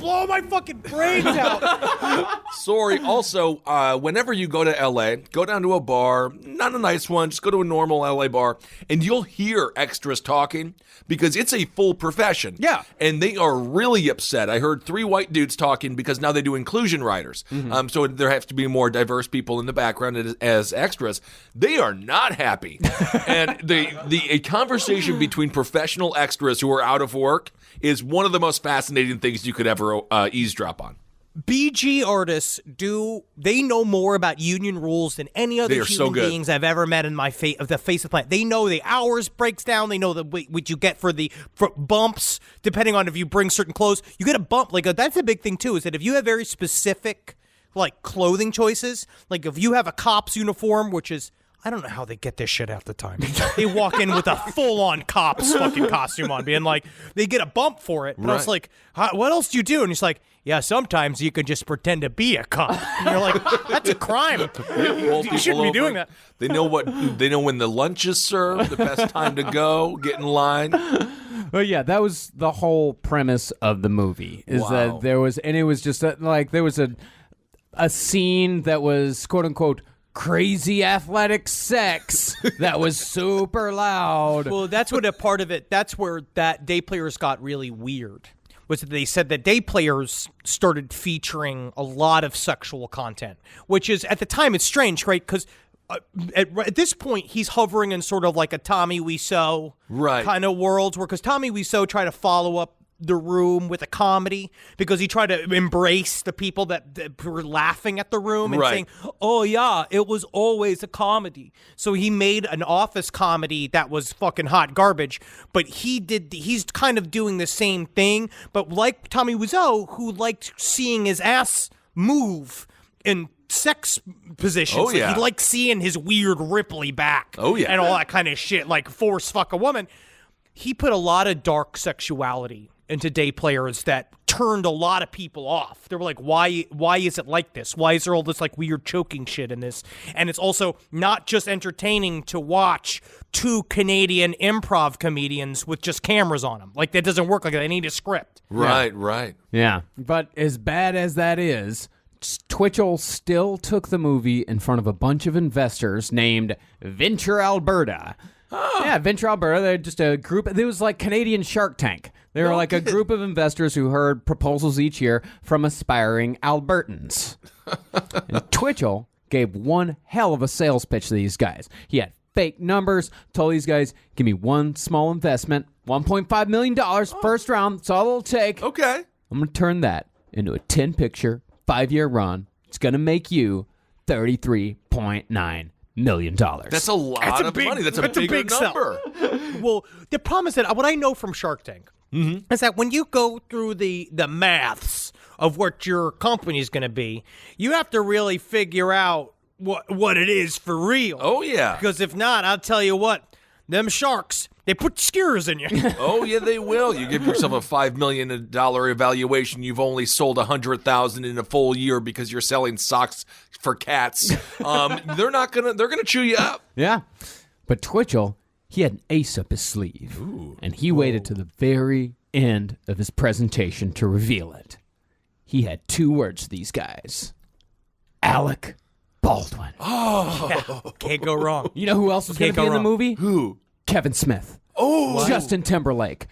blow my fucking brains out. Sorry. Also, whenever you go to LA, go down to a bar, not a nice one, just go to a normal LA bar, and you'll hear extras talking because it's a full profession. Yeah. And they are really upset. I heard 3 white dudes talking because now they do inclusion writers. So there have to be more diverse people in the background as extras. They are not happy. And a conversation between professional extras who are out of work is one of the most fascinating things you could ever eavesdrop on. BG artists they know more about union rules than any other human beings I've ever met in the face of the planet. They know the hours breaks down. They know what you get for bumps, depending on if you bring certain clothes. You get a bump. That's a big thing, too, is that if you have very specific, clothing choices, if you have a cop's uniform, which is, I don't know how they get this shit out the time. They walk in with a full-on cop's fucking costume on, being like, they get a bump for it. But I was like, what else do you do? And he's like, yeah, sometimes you can just pretend to be a cop. And you're like, that's a crime. You shouldn't be doing that. They know when the lunch is served, the best time to go, get in line. But yeah, that was the whole premise of the movie. That there was, and it was just there was a scene that was quote unquote crazy athletic sex that was super loud. Well, that's what a part of it. That's where that day players got really weird. Was that they said that day players started featuring a lot of sexual content, which is at the time it's strange, right? Because at this point he's hovering in sort of like a Tommy Wiseau kind of world, because Tommy Wiseau tried to follow up The Room with a comedy because he tried to embrace the people that were laughing at The Room and saying, oh yeah, it was always a comedy. So he made an office comedy that was fucking hot garbage, but he's kind of doing the same thing, but like Tommy Wiseau, who liked seeing his ass move in sex positions. He liked seeing his weird Ripley back and all that kind of shit, like force fuck a woman. He put a lot of dark sexuality into day players that turned a lot of people off. They were like, why is it like this? Why is there all this weird choking shit in this? And it's also not just entertaining to watch 2 Canadian improv comedians with just cameras on them. That doesn't work like that. They need a script. Right. Yeah. But as bad as that is, Twitchell still took the movie in front of a bunch of investors named Venture Alberta. Yeah, Venture Alberta, they're just a group. It was like Canadian Shark Tank. They were a group of investors who heard proposals each year from aspiring Albertans. And Twitchell gave one hell of a sales pitch to these guys. He had fake numbers, told these guys, give me one small investment, $1.5 million, first round, that's all it'll take. Okay. I'm going to turn that into a 10-picture, 5-year run. It's going to make you $33.9 million. That's a lot of money. That's a bigger number. Well, the problem is that what I know from Shark Tank is that when you go through the maths of what your company is going to be, you have to really figure out what it is for real. Oh, yeah. Because if not, I'll tell you what, them sharks, they put skewers in you. Oh, yeah, they will. You give yourself a $5 million evaluation. You've only sold $100,000 in a full year because you're selling socks for cats. They're gonna chew you up. Yeah. But Twitchell, he had an ace up his sleeve. Ooh. And he waited to the very end of his presentation to reveal it. He had 2 words to these guys. Alec Baldwin. Oh. Yeah, can't go wrong. You know who else was going to be in the movie? Who? Kevin Smith. Oh. Justin Timberlake.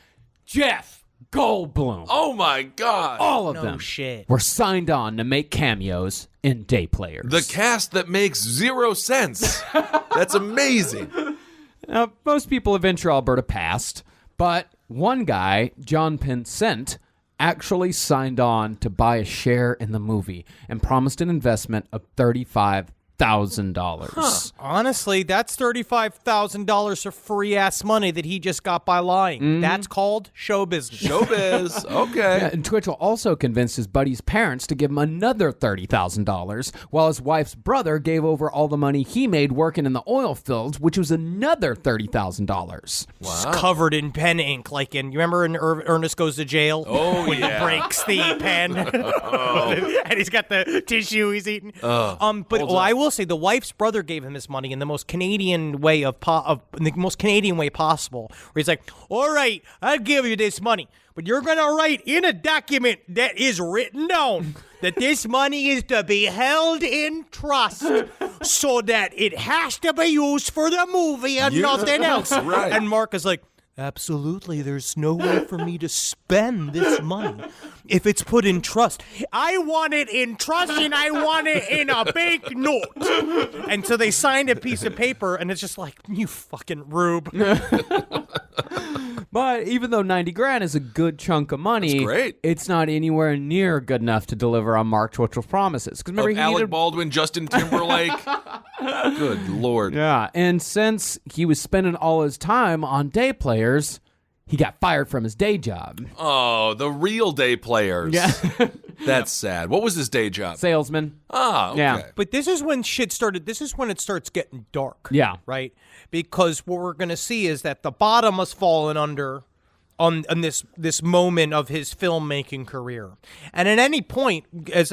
Jeff Goldblum. Oh, my God. All of them were signed on to make cameos in Day Players. The cast that makes 0 sense. That's amazing. Now, most people of Venture Alberta passed, but one guy, John Pinsent, actually signed on to buy a share in the movie and promised an investment of $35,000. Huh. Honestly, that's $35,000 of free-ass money that he just got by lying. Mm-hmm. That's called show business. Showbiz. Okay. Yeah, and Twitchell also convinced his buddy's parents to give him another $30,000, while his wife's brother gave over all the money he made working in the oil fields, which was another $30,000. Wow. Covered in pen ink, you remember in Ernest Goes to Jail? Oh, when he breaks the pen, and he's got the tissue he's eating. But I will say the wife's brother gave him this money in the most Canadian way possible. Where he's like, "All right, I'll give you this money, but you're gonna write in a document that is written down that this money is to be held in trust, so that it has to be used for the movie and nothing else." Right. And Mark is like, "Absolutely, there's no way for me to spend this money if it's put in trust. I want it in trust, and I want it in a banknote." And so they signed a piece of paper, and it's just like, you fucking rube. But even though 90 grand is a good chunk of money, That's great. It's not anywhere near good enough to deliver on Mark Twitchell's promises. Because remember, Alec Baldwin, Justin Timberlake. Good Lord. Yeah, and since he was spending all his time on day players, he got fired from his day job. Oh, the real day players. Yeah. That's sad. What was his day job? Salesman. Ah, okay. Yeah. But this is when shit started. This is when it starts getting dark. Yeah. Right? Because what we're going to see is that the bottom has fallen under on this moment of his filmmaking career. And at any point, as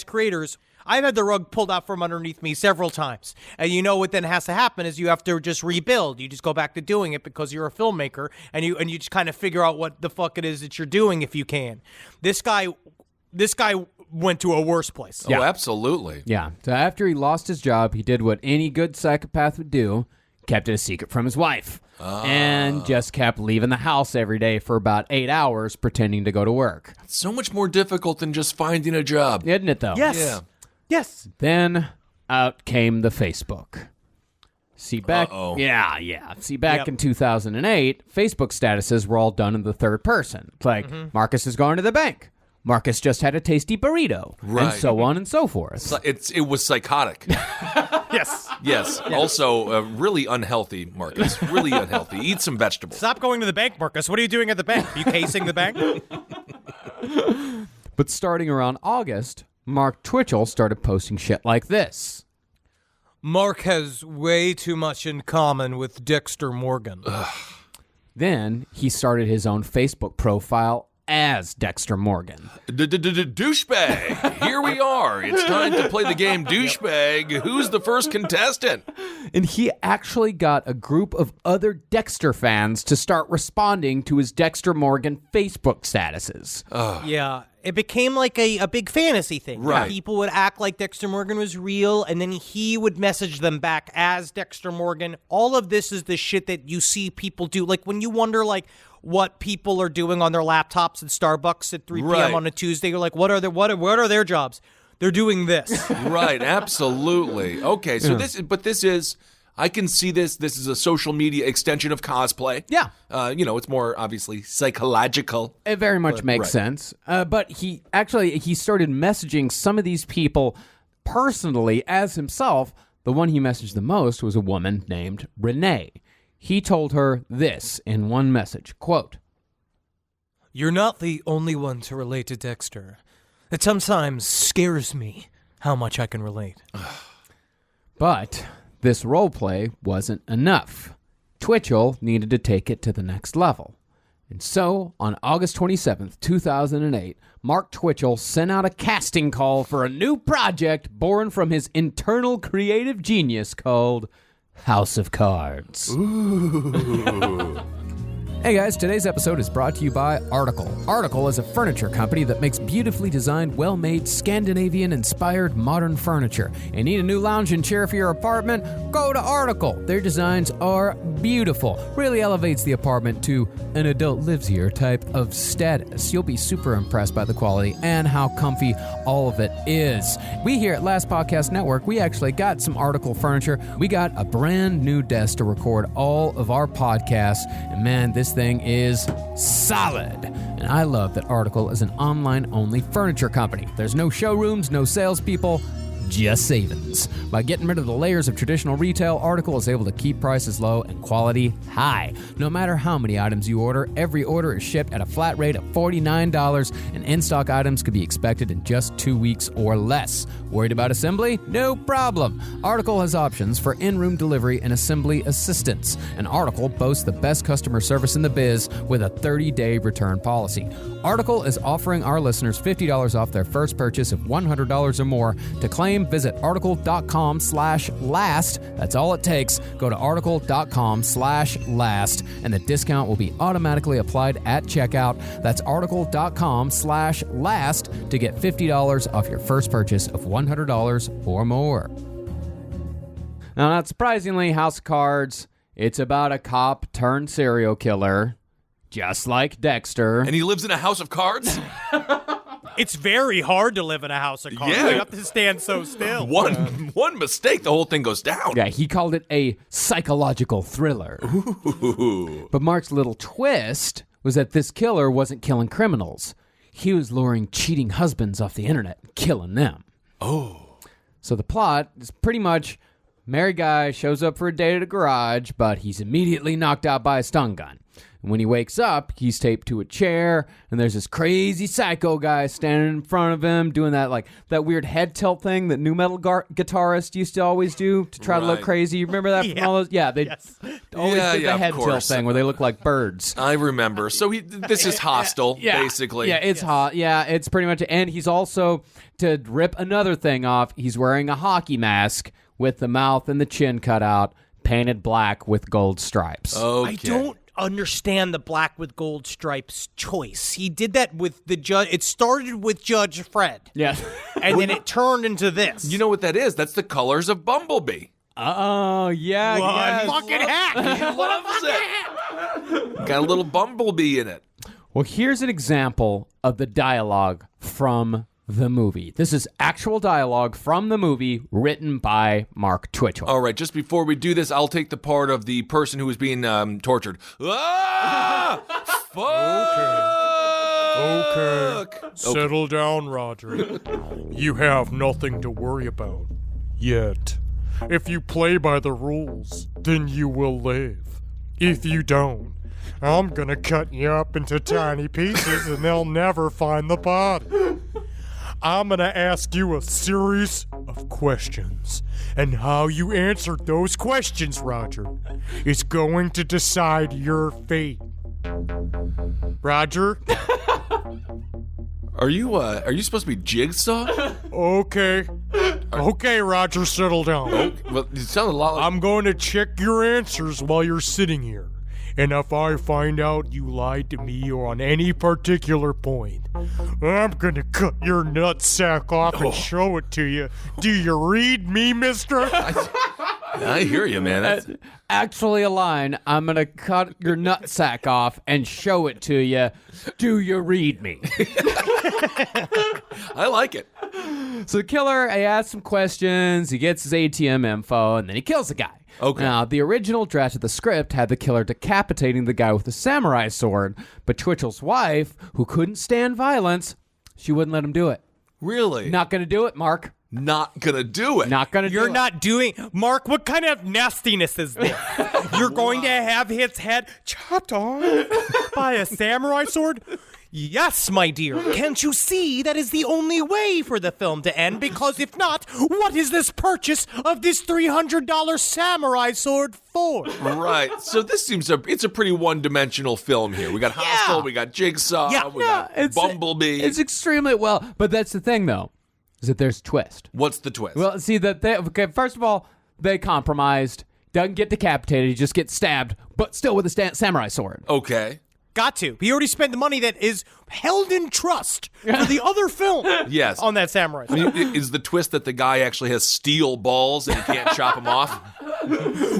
creators, I've had the rug pulled out from underneath me several times. And you know what then has to happen is you have to just rebuild. You just go back to doing it because you're a filmmaker, and you just kind of figure out what the fuck it is that you're doing if you can. This guy went to a worse place. Oh, absolutely. Yeah. So after he lost his job, he did what any good psychopath would do, kept it a secret from his wife, and just kept leaving the house every day for about 8 hours pretending to go to work. It's so much more difficult than just finding a job. Isn't it, though? Yes. Yeah. Yes. Then out came the Facebook. See, back See, back in 2008, Facebook statuses were all done in the third person. It's like, Marcus is going to the bank. Marcus just had a tasty burrito. Right. And so on and so forth. It was psychotic. Yes. Yes. Also, really unhealthy, Marcus. Really unhealthy. Eat some vegetables. Stop going to the bank, Marcus. What are you doing at the bank? Are you casing the bank? But starting around August, Mark Twitchell started posting shit like this. Mark has way too much in common with Dexter Morgan. Then he started his own Facebook profile as Dexter Morgan. Douchebag. Here we are. It's time to play the game Douchebag. Who's the first contestant? And he actually got a group of other Dexter fans to start responding to his Dexter Morgan Facebook statuses. Yeah, it became like a big fantasy thing. Right. People would act like Dexter Morgan was real, and then he would message them back as Dexter Morgan. All of this is the shit that you see people do. Like when you wonder, like, what people are doing on their laptops at Starbucks at 3 p.m. on a Tuesday, you're like, what are their jobs? They're doing this. Right, absolutely. Okay, so this is, I can see this. This is a social media extension of cosplay. Yeah. It's more obviously psychological. It very much makes sense. But he started messaging some of these people personally as himself. The one he messaged the most was a woman named Renee. He told her this in one message, quote, "You're not the only one to relate to Dexter. It sometimes scares me how much I can relate." But this roleplay wasn't enough. Twitchell needed to take it to the next level. And so, on August 27th, 2008, Mark Twitchell sent out a casting call for a new project born from his internal creative genius called House of Cards. Ooh. Hey guys, today's episode is brought to you by Article. Article is a furniture company that makes beautifully designed, well-made, Scandinavian-inspired modern furniture. You need a new lounge and chair for your apartment? Go to Article. Their designs are beautiful. Really elevates the apartment to an adult lives here type of status. You'll be super impressed by the quality and how comfy all of it is. We here at Last Podcast Network, we actually got some Article furniture. We got a brand new desk to record all of our podcasts. And man, this thing is solid. And I love that Article is an online-only furniture company. There's no showrooms, no salespeople, just savings. By getting rid of the layers of traditional retail, Article is able to keep prices low and quality high. No matter how many items you order, every order is shipped at a flat rate of $49, and in-stock items could be expected in just 2 weeks or less. Worried about assembly? No problem. Article has options for in-room delivery and assembly assistance. And Article boasts the best customer service in the biz with a 30-day return policy. Article is offering our listeners $50 off their first purchase of $100 or more. To claim name, visit article.com/last. That's all it takes. Go to article.com/last, and the discount will be automatically applied at checkout. That's article.com/last to get $50 off your first purchase of $100 or more. Now, not surprisingly, House of Cards, it's about a cop turned serial killer, just like Dexter. And he lives in a house of cards? It's very hard to live in a house of cards. Yeah. You have to stand so still. One mistake, the whole thing goes down. Yeah, he called it a psychological thriller. Ooh. But Mark's little twist was that this killer wasn't killing criminals. He was luring cheating husbands off the internet and killing them. Oh. So the plot is pretty much married guy shows up for a date at a garage, but he's immediately knocked out by a stun gun. And when he wakes up, he's taped to a chair, and there's this crazy psycho guy standing in front of him doing that weird head tilt thing that nu metal guitarists used to always do to try to look crazy. You remember that from all those? Yeah, they always did the head tilt thing where they look like birds. I remember. So this is hostile, basically. Yeah, it's hot. Yeah, it's pretty much. And he's also, to rip another thing off, he's wearing a hockey mask with the mouth and the chin cut out, painted black with gold stripes. Okay. I don't understand the black with gold stripes choice. He did that with the judge. It started with Judge Fred. Yeah. And then it turned into this. You know what that is? That's the colors of Bumblebee. Oh, yeah. One fucking hack. He loves it. Got a little Bumblebee in it. Well, here's an example of the dialogue from the movie. This is actual dialogue from the movie written by Mark Twitchell. All right, just before we do this, I'll take the part of the person who was being tortured. Ah! Fuck! Okay. Settle down, Rodger. You have nothing to worry about. Yet. If you play by the rules, then you will live. If you don't, I'm gonna cut you up into tiny pieces and they'll never find the body. I'm gonna ask you a series of questions, and how you answered those questions, Rodger, is going to decide your fate. Rodger? Are you supposed to be Jigsaw? Okay. Okay, Rodger, settle down. Well, you sound a lot like... I'm going to check your answers while you're sitting here. And if I find out you lied to me or on any particular point, I'm gonna cut your nutsack off and show it to you. Do you read me, mister? I hear you, man. That's... Actually a line, I'm going to cut your nutsack off and show it to you. Do you read me? I like it. So the killer, he asks some questions, he gets his ATM info, and then he kills the guy. Okay. Now, the original draft of the script had the killer decapitating the guy with a samurai sword, but Twitchell's wife, who couldn't stand violence, she wouldn't let him do it. Really? Not going to do it, Mark. Not gonna do it. Not going to do it. You're not doing... Mark, what kind of nastiness is this? You're going to have his head chopped off by a samurai sword? Yes, my dear. Can't you see that is the only way for the film to end? Because if not, what is this purchase of this $300 samurai sword for? Right. So this seems it's a pretty one-dimensional film here. We got Hostel, we got Jigsaw, we got Bumblebee. It's extremely well. But that's the thing, though, is that there's a twist. What's the twist? Well, see, first of all, they compromised. Doesn't get decapitated. He just gets stabbed, but still with a samurai sword. Okay. Got to. He already spent the money that is held in trust for the other film. Yes. On that samurai sword. I mean, is the twist that the guy actually has steel balls and he can't chop them off?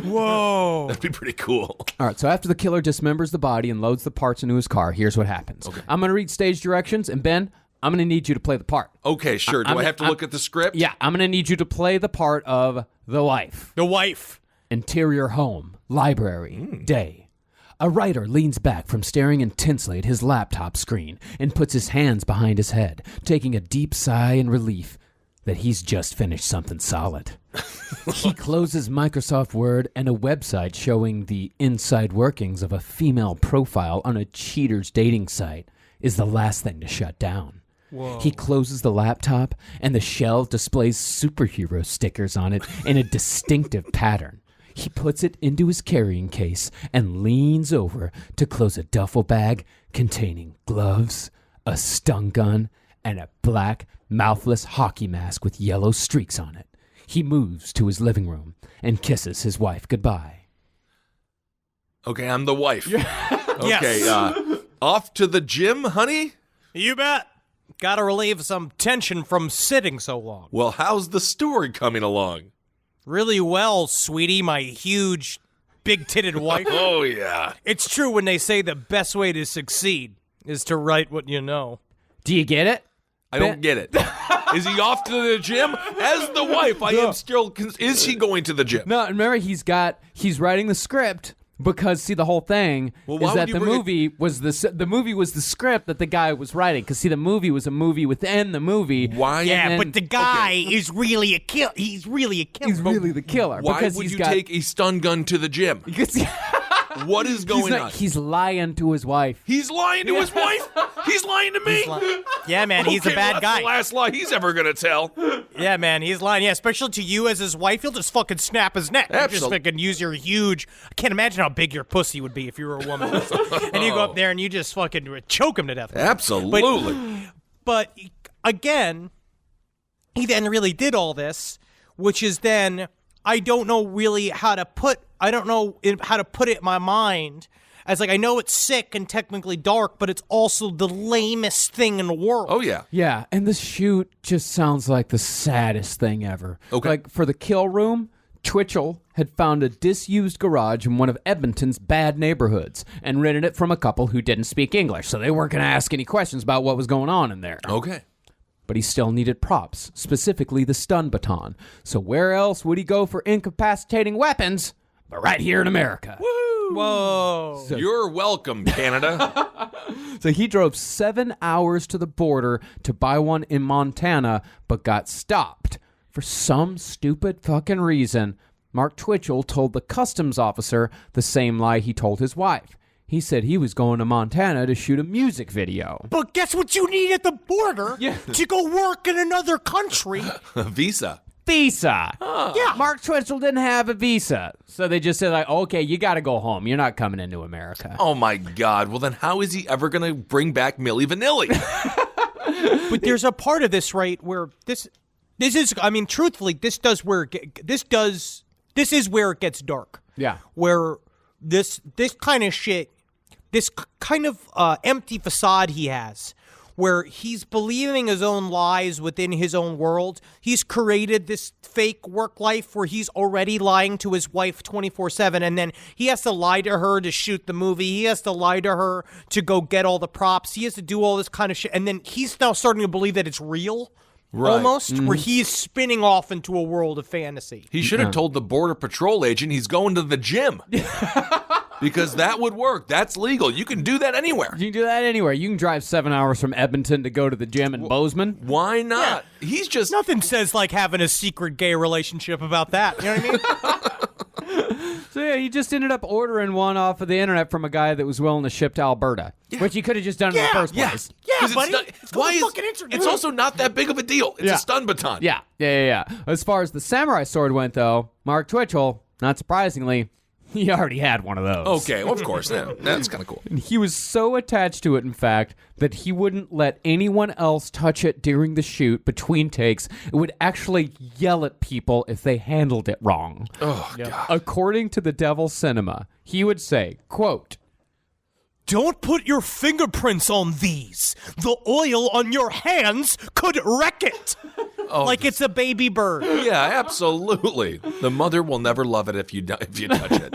Whoa. That'd be pretty cool. All right, so after the killer dismembers the body and loads the parts into his car, here's what happens. Okay. I'm going to read stage directions, and Ben, I'm going to need you to play the part. Okay, sure. Do I have to look at the script? Yeah, I'm going to need you to play the part of the wife. The wife. Interior home, library, day. A writer leans back from staring intensely at his laptop screen and puts his hands behind his head, taking a deep sigh in relief that he's just finished something solid. He closes Microsoft Word, and a website showing the inside workings of a female profile on a cheater's dating site is the last thing to shut down. Whoa. He closes the laptop, and the shell displays superhero stickers on it in a distinctive pattern. He puts it into his carrying case and leans over to close a duffel bag containing gloves, a stun gun, and a black mouthless hockey mask with yellow streaks on it. He moves to his living room and kisses his wife goodbye. Okay, I'm the wife. Okay, Yes. Off to the gym, honey? You bet. Gotta relieve some tension from sitting so long. Well, how's the steward coming along? Really well, sweetie, my huge, big-titted wife. Oh, yeah. It's true when they say the best way to succeed is to write what you know. Do you get it? I don't get it. Is he off to the gym? As the wife, I am still... Is he going to the gym? No, remember he's writing the script because see the whole thing is that the movie was the script that the guy was writing because see the movie was a movie within the movie. Why? Yeah, but the guy is really a killer. He's really a killer. He's really the killer. Why because would you take a stun gun to the gym? What is going on? He's lying to his wife. He's lying to his wife? He's lying to me? Yeah, man, he's a bad well, guy. That's the last lie he's ever going to tell. Yeah, man, he's lying. Yeah, especially to you as his wife, he'll just fucking snap his neck. You just fucking use your huge... I can't imagine how big your pussy would be if you were a woman. And you go up there and you just fucking choke him to death. Absolutely. But again, he then really did all this, which is then... I don't know really how to put it in my mind as like I know it's sick and technically dark, but it's also the lamest thing in the world. Oh yeah. Yeah, and the shoot just sounds like the saddest thing ever. Okay. Like for the kill room, Twitchell had found a disused garage in one of Edmonton's bad neighborhoods and rented it from a couple who didn't speak English, so they weren't going to ask any questions about what was going on in there. Okay. But he still needed props, specifically the stun baton. So where else would he go for incapacitating weapons but right here in America? Woo! Whoa. You're welcome, Canada. So he drove 7 hours to the border to buy one in Montana, but got stopped. For some stupid fucking reason, Mark Twitchell told the customs officer the same lie he told his wife. He said he was going to Montana to shoot a music video. But guess what you need at the border to go work in another country? A visa. Visa. Yeah. Mark Twitchell didn't have a visa. So they just said, like, okay, you got to go home. You're not coming into America. Oh, my God. Well, then how is he ever going to bring back Milli Vanilli? But there's a part of this, right, where this is, I mean, truthfully, this is where it gets dark. Yeah. Where this kind of shit, this kind of empty facade he has, where he's believing his own lies within his own world. He's created this fake work life where he's already lying to his wife 24/7, and then he has to lie to her to shoot the movie. He has to lie to her to go get all the props. He has to do all this kind of shit, and then he's now starting to believe that it's real. Right. Almost, where he's spinning off into a world of fantasy. He should have told the Border Patrol agent he's going to the gym. Because that would work. That's legal. You can do that anywhere. You can do that anywhere. You can drive 7 hours from Edmonton to go to the gym in Bozeman. Why not? Yeah. He's just... Nothing says like having a secret gay relationship about that. You know what I mean? So yeah, he just ended up ordering one off of the internet from a guy that was willing to ship to Alberta, which he could have just done in the first place. Yeah, buddy. It's also not that big of a deal. It's a stun baton. Yeah. As far as the samurai sword went, though, Mark Twitchell, not surprisingly, he already had one of those. Okay, well, of course. Yeah, that's kind of cool. And he was so attached to it, in fact, that he wouldn't let anyone else touch it during the shoot between takes. It would actually yell at people if they handled it wrong. Oh, God. According to the Devil Cinema, he would say, quote, "Don't put your fingerprints on these. The oil on your hands could wreck it." Like it's a baby bird. Yeah, absolutely. The mother will never love it if you touch it.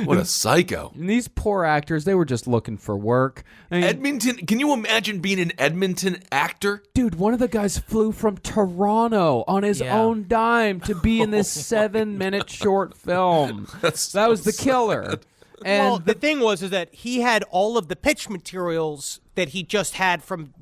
What a psycho. And these poor actors, they were just looking for work. I mean, Edmonton, can you imagine being an Edmonton actor? Dude, one of the guys flew from Toronto on his own dime to be in this 7-minute short film. That was The Killer. And the thing was is that he had all of the pitch materials that he just had from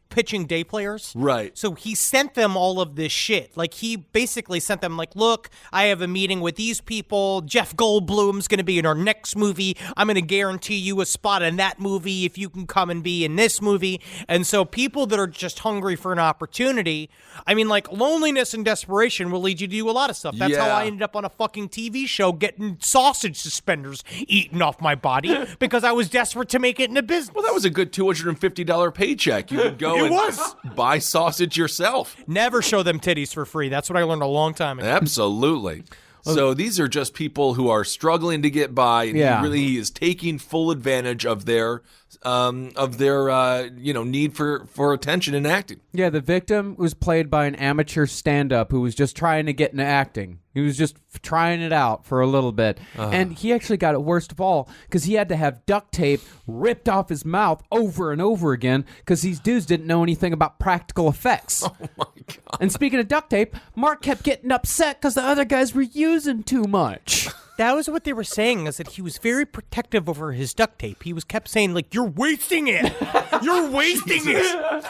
pitching day players. Right. So he sent them all of this shit. Like, he basically sent them, like, look, I have a meeting with these people. Jeff Goldblum's going to be in our next movie. I'm going to guarantee you a spot in that movie if you can come and be in this movie. And so people that are just hungry for an opportunity, I mean, like, loneliness and desperation will lead you to do a lot of stuff. That's how I ended up on a fucking TV show getting sausage suspenders eaten off my body because I was desperate to make it in a business. Well, that was a good $250 paycheck. You could go and was. buy sausage yourself. Never show them titties for free. That's what I learned a long time ago. Absolutely. So these are just people who are struggling to get by, and he is taking full advantage of their need for attention in acting. Yeah, the victim was played by an amateur stand-up who was just trying to get into acting. He was just trying it out for a little bit. And he actually got it worst of all because he had to have duct tape ripped off his mouth over and over again because these dudes didn't know anything about practical effects. Oh, my God. And speaking of duct tape, Mark kept getting upset because the other guys were using too much. That was what they were saying, is that he was very protective over his duct tape. He was kept saying, like, you're wasting it. You're wasting it.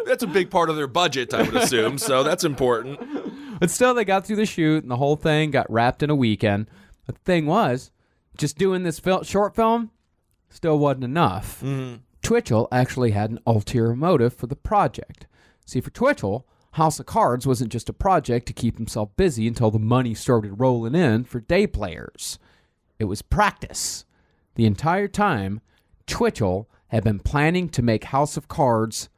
That's a big part of their budget, I would assume, so that's important. But still, they got through the shoot, and the whole thing got wrapped in a weekend. But the thing was, just doing this short film still wasn't enough. Mm-hmm. Twitchell actually had an ulterior motive for the project. See, for Twitchell, House of Cards wasn't just a project to keep himself busy until the money started rolling in for day players. It was practice. The entire time, Twitchell had been planning to make House of Cards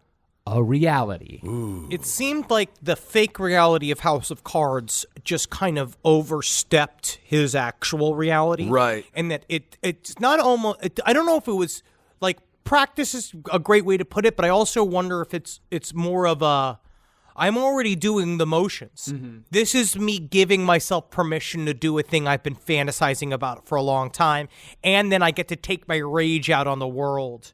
a reality. Ooh. It seemed like the fake reality of House of Cards just kind of overstepped his actual reality. Right. And that it's not almost... I don't know if it was... Like, practice is a great way to put it, but I also wonder if it's more of a... I'm already doing the motions. Mm-hmm. This is me giving myself permission to do a thing I've been fantasizing about for a long time, and then I get to take my rage out on the world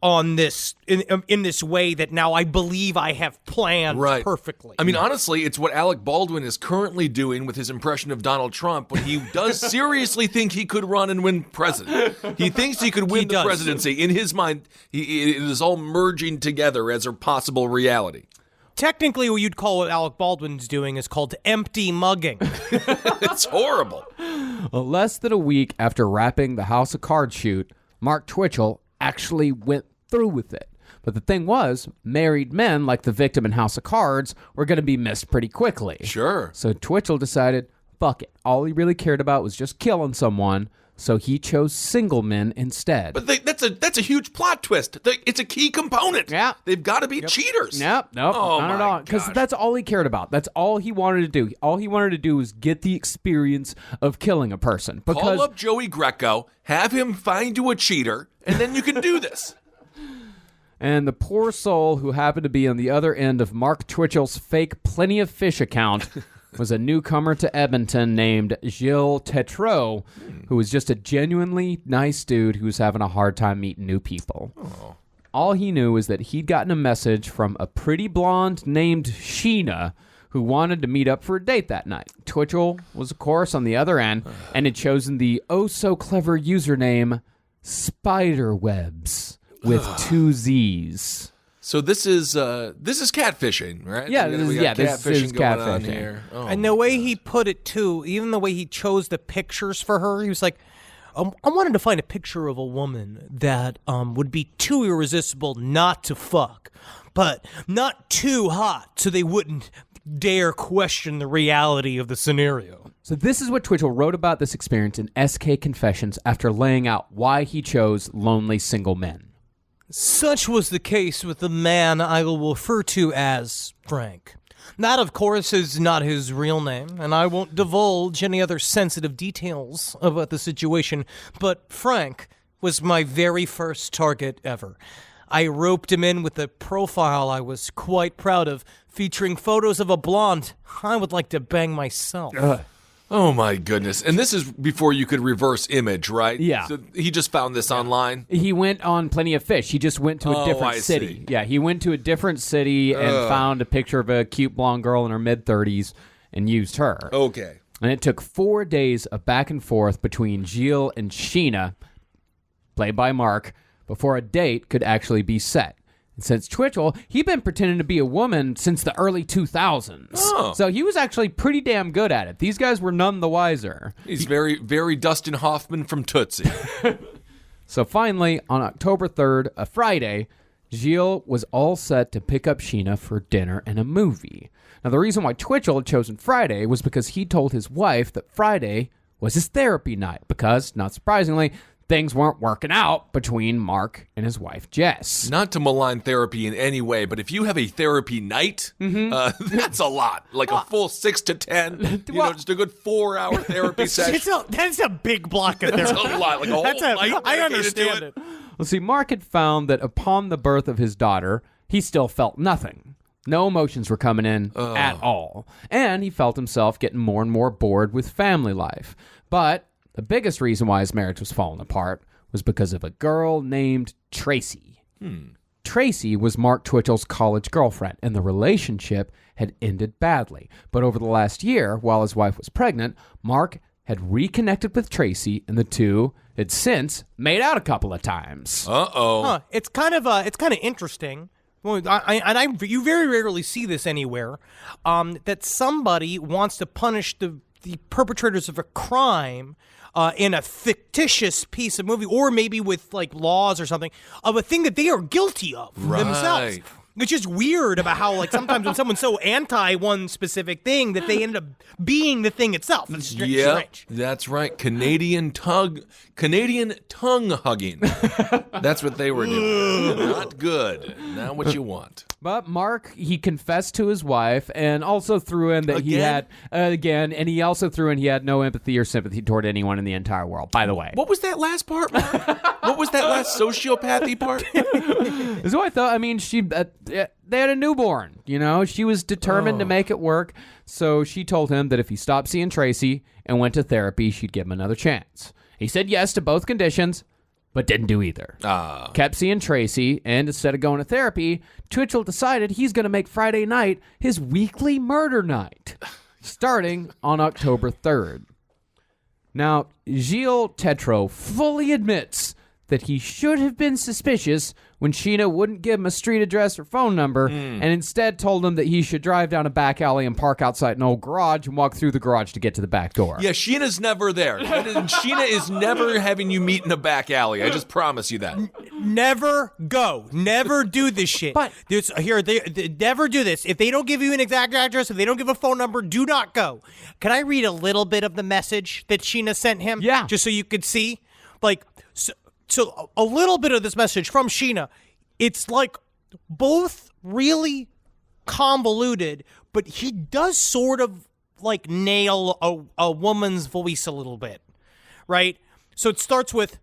on this in this way that now I believe I have planned perfectly. I mean, honestly, it's what Alec Baldwin is currently doing with his impression of Donald Trump when he does seriously think he could run and win president. He thinks he could win the presidency. In his mind, it is all merging together as a possible reality. Technically, what you'd call what Alec Baldwin's doing is called empty mugging. It's horrible. Well, less than a week after wrapping the House of Cards shoot, Mark Twitchell actually went through with it. But the thing was, married men like the victim in House of Cards were going to be missed pretty quickly. Sure. So Twitchell decided, fuck it. All he really cared about was just killing someone. So he chose single men instead. But that's a huge plot twist. It's a key component. Yeah. They've got to be cheaters. Nope, oh, not at all. Because that's all he cared about. That's all he wanted to do. All he wanted to do was get the experience of killing a person. Call up Joey Greco, have him find you a cheater, and then you can do this. And the poor soul who happened to be on the other end of Mark Twitchell's fake Plenty of Fish account was a newcomer to Edmonton named Gilles Tetreault, who was just a genuinely nice dude who was having a hard time meeting new people. Oh. All he knew was that he'd gotten a message from a pretty blonde named Sheena who wanted to meet up for a date that night. Twitchell was, of course, on the other end and had chosen the oh-so-clever username Spiderwebs with 2 Z's. So this is catfishing, right? Yeah, this is catfishing. Here. Oh, and the way he put it, too, even the way he chose the pictures for her, he was like, I wanted to find a picture of a woman that would be too irresistible not to fuck, but not too hot so they wouldn't dare question the reality of the scenario. So this is what Twitchell wrote about this experience in SK Confessions after laying out why he chose lonely single men. Such was the case with the man I will refer to as Frank. That, of course, is not his real name, and I won't divulge any other sensitive details about the situation, but Frank was my very first target ever. I roped him in with a profile I was quite proud of, featuring photos of a blonde I would like to bang myself. Oh, my goodness. And this is before you could reverse image, right? Yeah. So he just found this online? He went on Plenty of Fish. He just went to a different city. Yeah, he went to a different city and found a picture of a cute blonde girl in her mid-30s and used her. Okay. And it took 4 days of back and forth between Gilles and Sheena, played by Mark, before a date could actually be set. And since Twitchell, he'd been pretending to be a woman since the early 2000s. Oh. So he was actually pretty damn good at it. These guys were none the wiser. He's very, very Dustin Hoffman from Tootsie. So finally, on October 3rd, a Friday, Gilles was all set to pick up Sheena for dinner and a movie. Now, the reason why Twitchell had chosen Friday was because he told his wife that Friday was his therapy night because, not surprisingly, things weren't working out between Mark and his wife, Jess. Not to malign therapy in any way, but if you have a therapy night, that's a lot. Like a full 6 to 10, just a good 4-hour therapy session. That's a big block of therapy. That's a lot. Like a whole night. I understand it. Well, see, Mark had found that upon the birth of his daughter, he still felt nothing. No emotions were coming in at all. And he felt himself getting more and more bored with family life. But the biggest reason why his marriage was falling apart was because of a girl named Tracy. Tracy was Mark Twitchell's college girlfriend, and the relationship had ended badly. But over the last year, while his wife was pregnant, Mark had reconnected with Tracy, and the two had since made out a couple of times. It's kind of interesting. Well, you very rarely see this anywhere. That somebody wants to punish the perpetrators of a crime in a fictitious piece of movie, or maybe with like laws or something, of a thing that they are guilty of themselves. It's just weird about how, like, sometimes when someone's so anti one specific thing that they end up being the thing itself. It's strange. That's right. Canadian tongue hugging. That's what they were doing. Not good. Not what you want. But Mark, he confessed to his wife and also threw in that he had, and he also threw in he had no empathy or sympathy toward anyone in the entire world, by the way. What was that last part, Mark? What was that last sociopathy part? So I thought, I mean, they had a newborn, She was determined to make it work, so she told him that if he stopped seeing Tracy and went to therapy, she'd give him another chance. He said yes to both conditions, but didn't do either. Kept seeing Tracy, and instead of going to therapy, Twitchell decided he's going to make Friday night his weekly murder night, starting on October 3rd. Now, Gilles Tetreault fully admits that he should have been suspicious when Sheena wouldn't give him a street address or phone number and instead told him that he should drive down a back alley and park outside an old garage and walk through the garage to get to the back door. Yeah, Sheena's never there. Sheena is never having you meet in a back alley. I just promise you that. Never go. Never do this shit. But they never do this. If they don't give you an exact address, if they don't give a phone number, do not go. Can I read a little bit of the message that Sheena sent him? Yeah. Just so you could see? So a little bit of this message from Sheena, it's like both really convoluted, but he does sort of like nail a woman's voice a little bit, right? So it starts with,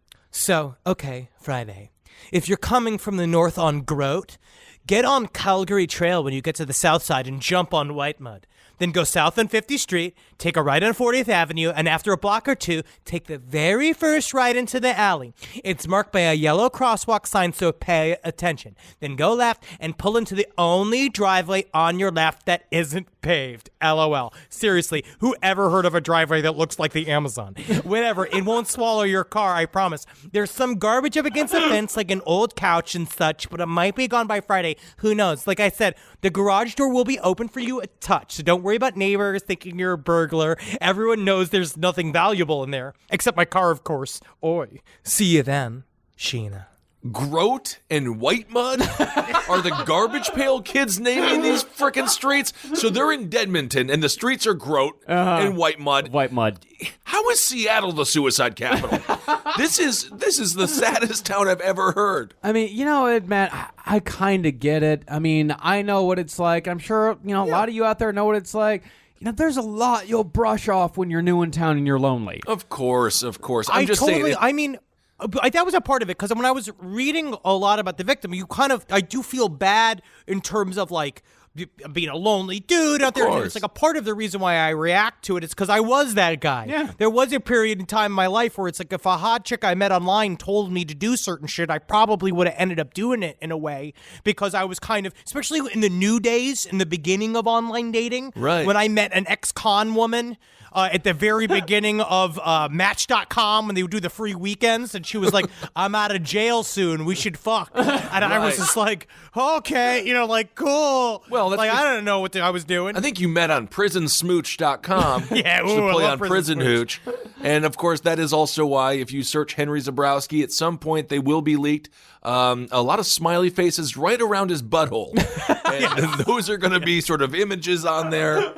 okay, Friday. If you're coming from the north on Grote, get on Calgary Trail when you get to the south side and jump on White Mud. Then go south on 50th Street, take a right on 40th Avenue, and after a block or two, take the very first right into the alley. It's marked by a yellow crosswalk sign, so pay attention. Then go left and pull into the only driveway on your left that isn't paved. LOL. Seriously, who ever heard of a driveway that looks like the Amazon? Whatever, it won't swallow your car, I promise. There's some garbage up against the fence, like an old couch and such, but it might be gone by Friday. Who knows? Like I said, the garage door will be open for you a touch, so don't worry about neighbors thinking you're a burglar. Everyone knows there's nothing valuable in there, except my car, of course. Oi. See you then, Sheena. Grote and White Mud are the garbage pail kids naming these frickin' streets. So they're in Dedmonton, and the streets are Grote and White Mud. White Mud. How is Seattle the suicide capital? This is the saddest town I've ever heard. I mean, you know what, Matt? I kind of get it. I mean, I know what it's like. I'm sure, a lot of you out there know what it's like. There's a lot you'll brush off when you're new in town and you're lonely. Of course. I'm just totally, saying. I mean, that was a part of it, because when I was reading a lot about the victim, I do feel bad in terms of like being a lonely dude out there. And it's like a part of the reason why I react to it is because I was that guy. Yeah. There was a period in time in my life where it's like if a hot chick I met online told me to do certain shit, I probably would have ended up doing it in a way, because I was kind of, especially in the new days, in the beginning of online dating, right, when I met an ex-con woman at the very beginning of Match.com when they would do the free weekends, and she was like, I'm out of jail soon, we should fuck. And I was just like, okay, cool. Well, that's I don't know what I was doing. I think you met on prisonsmooch.com. Yeah, to play on Prison Hooch. And of course, that is also why if you search Henry Zabrowski, at some point they will be leaked. A lot of smiley faces right around his butthole. And those are going to be sort of images on there.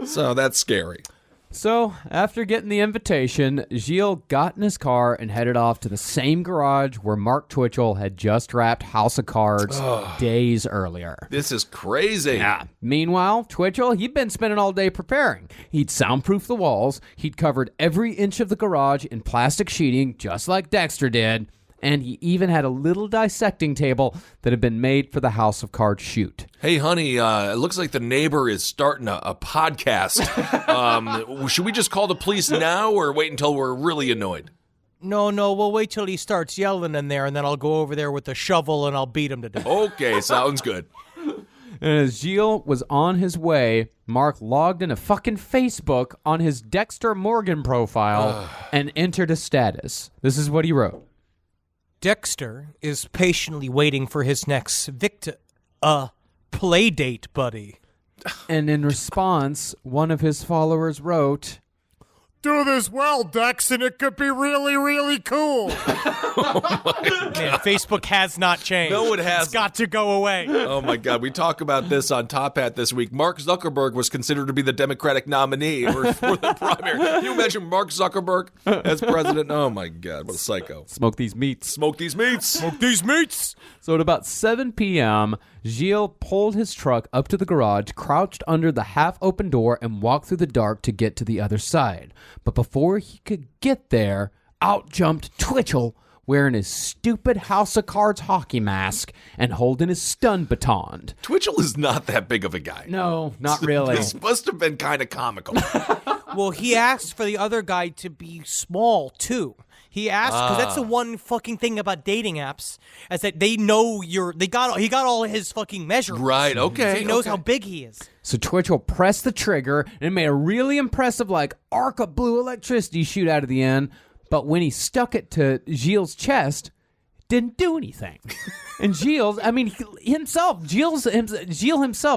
So that's scary. So, after getting the invitation, Gilles got in his car and headed off to the same garage where Mark Twitchell had just wrapped House of Cards days earlier. This is crazy. Yeah. Meanwhile, Twitchell, he'd been spending all day preparing. He'd soundproofed the walls, he'd covered every inch of the garage in plastic sheeting, just like Dexter did, and he even had a little dissecting table that had been made for the House of Cards shoot. Hey, honey, it looks like the neighbor is starting a podcast. Should we just call the police now or wait until we're really annoyed? No, we'll wait till he starts yelling in there, and then I'll go over there with a shovel and I'll beat him to death. Okay, sounds good. And as Gilles was on his way, Mark logged into fucking Facebook on his Dexter Morgan profile and entered a status. This is what he wrote. Dexter is patiently waiting for his next play date, buddy. And in response, one of his followers wrote, Do this well, Dex, and it could be really, really cool. Man, Facebook has not changed. No, it hasn't. It's got to go away. Oh, my God. We talk about this on Top Hat this week. Mark Zuckerberg was considered to be the Democratic nominee for the primary. Can you imagine Mark Zuckerberg as president? Oh, my God. What a psycho. Smoke these meats. Smoke these meats. Smoke these meats. So at about 7 p.m., Gilles pulled his truck up to the garage, crouched under the half-open door, and walked through the dark to get to the other side. But before he could get there, out jumped Twitchell, wearing his stupid House of Cards hockey mask and holding his stun baton. Twitchell is not that big of a guy. No, not really. This must have been kind of comical. Well, he asked for the other guy to be small, too. He asked, because that's the one fucking thing about dating apps, is that they know he got all his fucking measurements. Right, okay. So he knows how big he is. So Twitchell pressed the trigger and made a really impressive, arc of blue electricity shoot out of the end. But when he stuck it to Gilles' chest, it didn't do anything. And Gilles himself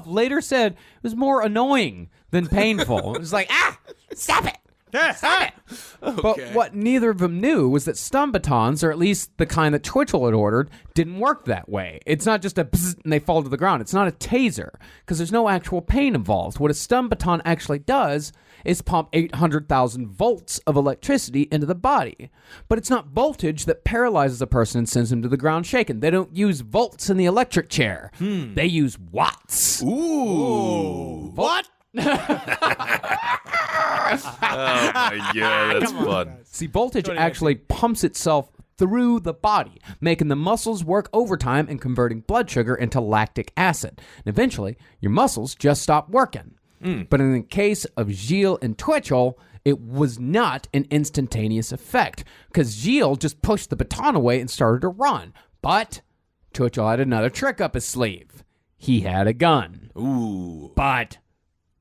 later said it was more annoying than painful. It was like, stop it. Stop it. Okay. But what neither of them knew was that stun batons, or at least the kind that Twitchell had ordered, didn't work that way. It's not just a bzz and they fall to the ground. It's not a taser, because there's no actual pain involved. What a stun baton actually does is pump 800,000 volts of electricity into the body. But it's not voltage that paralyzes a person and sends them to the ground shaken. They don't use volts in the electric chair. They use watts. Ooh. What? Oh, my God. That's fun. See, voltage actually pumps itself through the body, making the muscles work overtime and converting blood sugar into lactic acid. And eventually, your muscles just stop working. But in the case of Gilles and Twitchell, it was not an instantaneous effect, because Gilles just pushed the baton away and started to run. But Twitchell had another trick up his sleeve. He had a gun. Ooh. But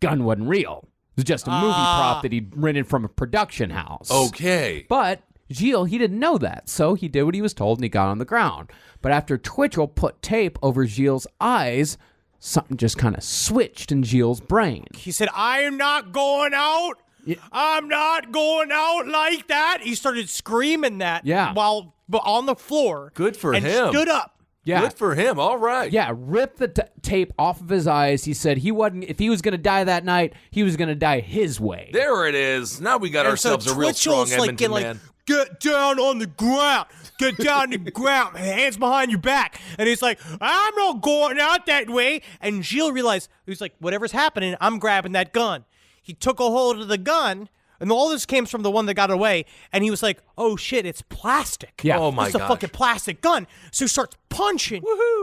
gun wasn't real. It was just a movie prop that he'd rented from a production house. Okay. But Gilles, he didn't know that, so he did what he was told and he got on the ground. But after Twitchell put tape over Gilles' eyes, something just kind of switched in Gilles' brain. He said, I am not going out. Yeah. I'm not going out like that. He started screaming that while on the floor. Good for and him. Stood up. Yeah. Good for him. All right. Yeah, ripped the tape off of his eyes. He said if he was going to die that night, he was going to die his way. There it is. Now we got ourselves a real strong Edmonton man. Get down on the ground. Get down on the ground. Hands behind your back. And he's like, I'm not going out that way. And Gilles realized, he was like, whatever's happening, I'm grabbing that gun. He took a hold of the gun. And all this came from the one that got away, and he was like, oh, shit, it's plastic. Yeah. Oh, my It's a gosh. fucking plastic gun. So he starts punching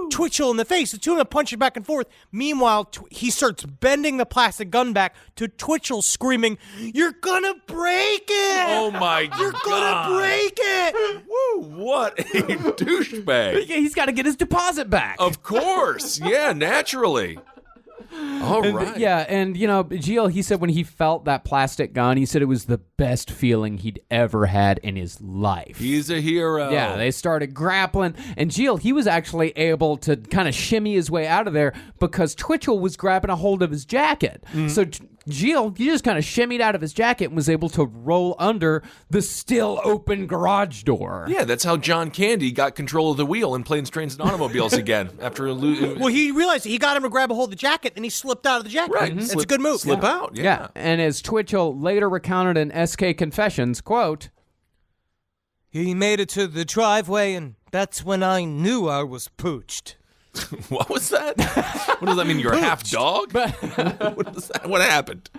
Twitchell in the face. The two of them punching back and forth. Meanwhile, he starts bending the plastic gun back to Twitchell screaming, you're gonna break it! Oh, my God. You're gonna break it! Woo, what a douchebag. He's got to get his deposit back. Of course. Yeah, naturally. All right. Yeah, and Gilles, he said when he felt that plastic gun, he said it was the best feeling he'd ever had in his life. He's a hero. Yeah, they started grappling, and Gilles, he was actually able to kind of shimmy his way out of there because Twitchell was grabbing a hold of his jacket. So Gilles, he just kind of shimmied out of his jacket and was able to roll under the still open garage door. Yeah, that's how John Candy got control of the wheel in Planes, Trains, and Automobiles again. After Well, he realized he got him to grab a hold of the jacket, and he slipped out of the jacket. Right. It's a good move. Slip out, yeah. And as Twitchell later recounted in SK Confessions, quote, he made it to the driveway, and that's when I knew I was pooched. What was that? What does that mean? You're a half dog? What happened?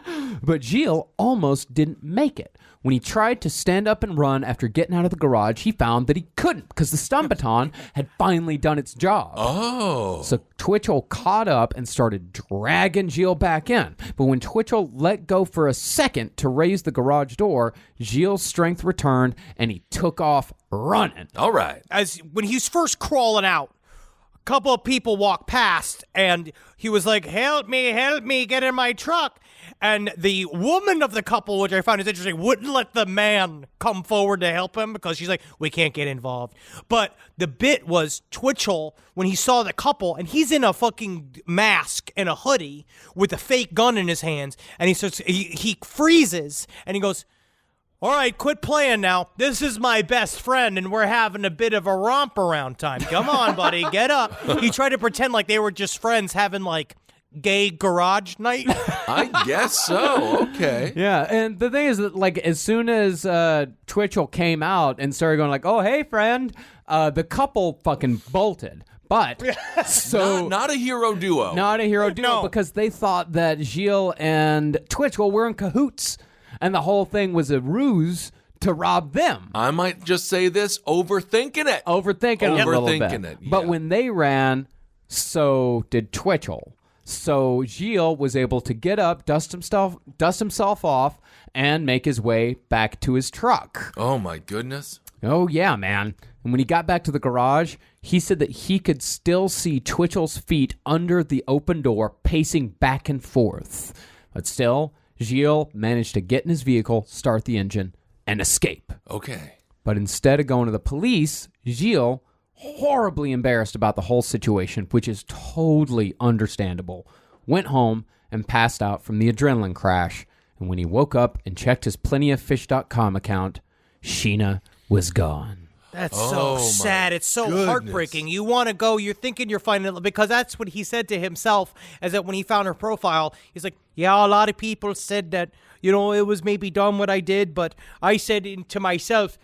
But Gilles almost didn't make it. When he tried to stand up and run after getting out of the garage, he found that he couldn't because the stun baton had finally done its job. Oh. So Twitchell caught up and started dragging Gilles back in. But when Twitchell let go for a second to raise the garage door, Gilles' strength returned and he took off running. All right. When he was first crawling out, a couple of people walked past, and he was like, help me, get in my truck. And the woman of the couple, which I found is interesting, wouldn't let the man come forward to help him because she's like, we can't get involved. But the bit was Twitchell, when he saw the couple, and he's in a fucking mask and a hoodie with a fake gun in his hands, and he freezes, and he goes, all right, quit playing now. This is my best friend, and we're having a bit of a romp around time. Come on, buddy, get up. He tried to pretend like they were just friends having, like, gay garage night. I guess so. Okay. Yeah, and the thing is that, like, as soon as Twitchell came out and started going like, oh, hey, friend, the couple fucking bolted. But so not a hero duo. Not a hero duo because they thought that Gilles and Twitchell were in cahoots. And the whole thing was a ruse to rob them. I might just say this, overthinking it. Overthinking it a little bit. It, yeah. But when they ran, so did Twitchell. So Gilles was able to get up, dust himself off, and make his way back to his truck. Oh, my goodness. Oh, yeah, man. And when he got back to the garage, he said that he could still see Twitchell's feet under the open door pacing back and forth. But still, Gilles managed to get in his vehicle, start the engine, and escape. Okay. But instead of going to the police, Gilles, horribly embarrassed about the whole situation, which is totally understandable, went home and passed out from the adrenaline crash. And when he woke up and checked his plentyoffish.com account, Sheena was gone. That's so sad. It's so heartbreaking. You want to go, you're thinking you're finding it, because that's what he said to himself, is that when he found her profile, he's like, yeah, a lot of people said that, it was maybe dumb what I did, but I said to myself,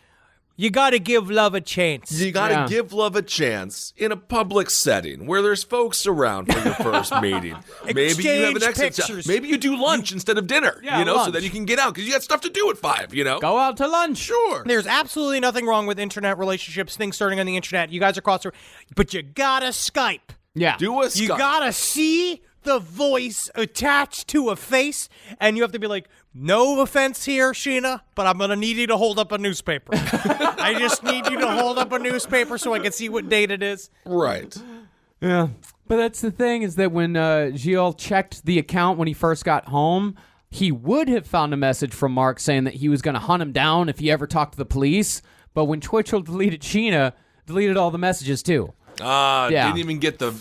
you got to give love a chance. You got to give love a chance in a public setting where there's folks around for your first meeting. Maybe you have an exit. Maybe you do lunch instead of dinner, so that you can get out because you got stuff to do at 5, Go out to lunch. Sure. There's absolutely nothing wrong with internet relationships, things starting on the internet. You guys are cross, but you got to Skype. Yeah. Do a Skype. You got to see the voice attached to a face, and you have to be like, no offense here, Sheena, but I'm going to need you to hold up a newspaper. I just need you to hold up a newspaper so I can see what date it is. Right. Yeah. But that's the thing, is that when Gilles checked the account when he first got home, he would have found a message from Mark saying that he was going to hunt him down if he ever talked to the police. But when Twitchell deleted Sheena, deleted all the messages too. Didn't even get the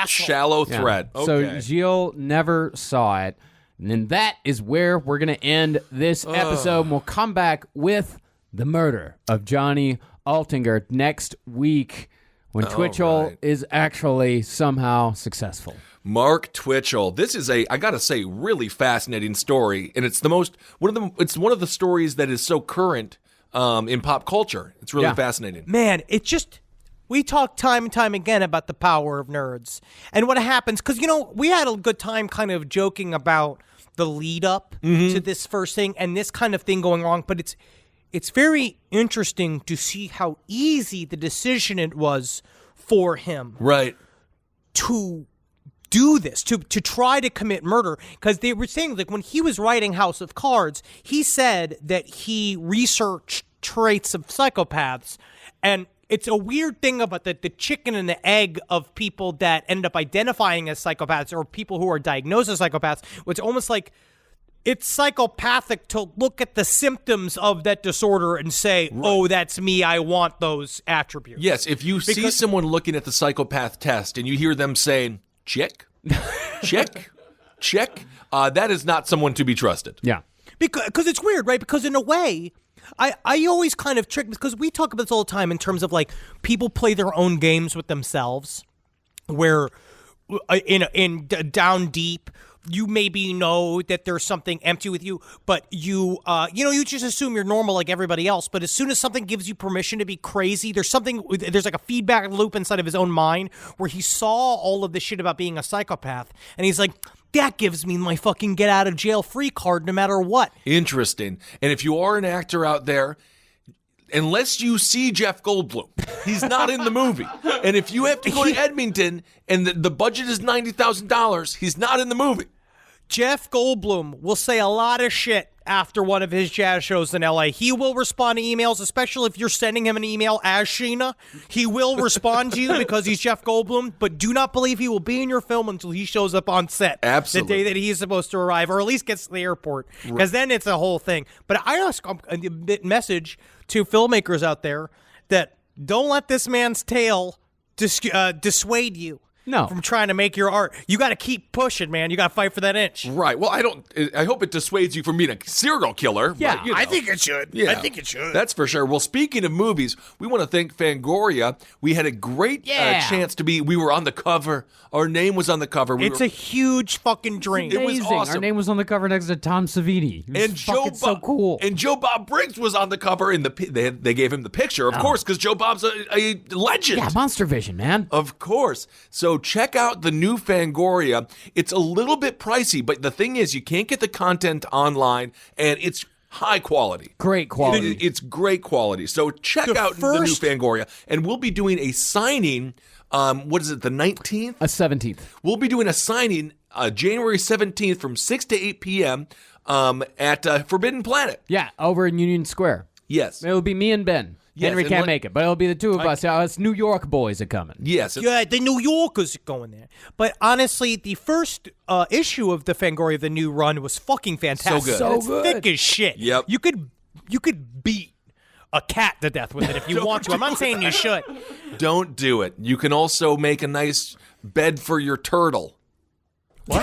shallow thread. Yeah. Okay. So Gilles never saw it. And then that is where we're going to end this episode. And we'll come back with the murder of Johnny Altinger next week when Twitchell is actually somehow successful. Mark Twitchell. This is I gotta say, really fascinating story. And it's it's one of the stories that is so current in pop culture. It's really fascinating. Man, we talk time and time again about the power of nerds and what happens. Because, we had a good time kind of joking about the lead up to this first thing and this kind of thing going wrong. But it's very interesting to see how easy the decision it was for him. Right. To do this, to try to commit murder. Because they were saying, like, when he was writing House of Cards, he said that he researched traits of psychopaths. And it's a weird thing about the chicken and the egg of people that end up identifying as psychopaths or people who are diagnosed as psychopaths. It's almost like it's psychopathic to look at the symptoms of that disorder and say, oh, that's me, I want those attributes. Yes, if you see someone looking at the psychopath test and you hear them saying, check, check. That is not someone to be trusted. Yeah. Because it's weird, right? Because in a way, I always kind of trick, because we talk about this all the time in terms of like people play their own games with themselves, where in down deep, you maybe know that there's something empty with you, but you just assume you're normal like everybody else. But as soon as something gives you permission to be crazy, there's like a feedback loop inside of his own mind where he saw all of this shit about being a psychopath, and he's like, that gives me my fucking get out of jail free card no matter what. Interesting. And if you are an actor out there, unless you see Jeff Goldblum, he's not in the movie. And if you have to go to Edmonton and the budget is $90,000, he's not in the movie. Jeff Goldblum will say a lot of shit after one of his jazz shows in LA. He will respond to emails, especially if you're sending him an email as Sheena. He will respond to you because he's Jeff Goldblum, but do not believe he will be in your film until he shows up on set. Absolutely. The day that he's supposed to arrive, or at least gets to the airport, because then it's a whole thing. But I ask a message to filmmakers out there that don't let this man's tale dissuade you. No. From trying to make your art. You got to keep pushing, man. You got to fight for that inch. Right. Well, I hope it dissuades you from being a serial killer. Yeah, but, you know. I think it should. Yeah, I think it should. That's for sure. Well, speaking of movies, we want to thank Fangoria. We had a great chance to be. We were on the cover. Our name was on the cover. It's a huge fucking dream. It was Amazing. awesome. Our name was on the cover next to Tom Savini. It was so cool. And Joe Bob Briggs was on the cover. They gave him the picture, of course, because Joe Bob's a legend. Yeah, Monster Vision, man. Of course. So check out the new Fangoria. It's a little bit pricey, but the thing is, you can't get the content online, and it's high quality. Great quality. It's great quality. So check out the new Fangoria, and we'll be doing a signing. What is it, the 19th? 17th. We'll be doing a signing January 17th from 6 to 8 p.m. At Forbidden Planet. Yeah, over in Union Square. Yes. It'll be me and Ben. Yes, Henry and can't make it, but it'll be the two of us. Us New York boys are coming. Yes. Yeah, the New Yorkers are going there. But honestly, the first issue of the Fangoria, the new run, was fucking fantastic. So good. It's thick as shit. Yep. You could beat a cat to death with it if you want to. I'm not saying you should. Don't do it. You can also make a nice bed for your turtle. What?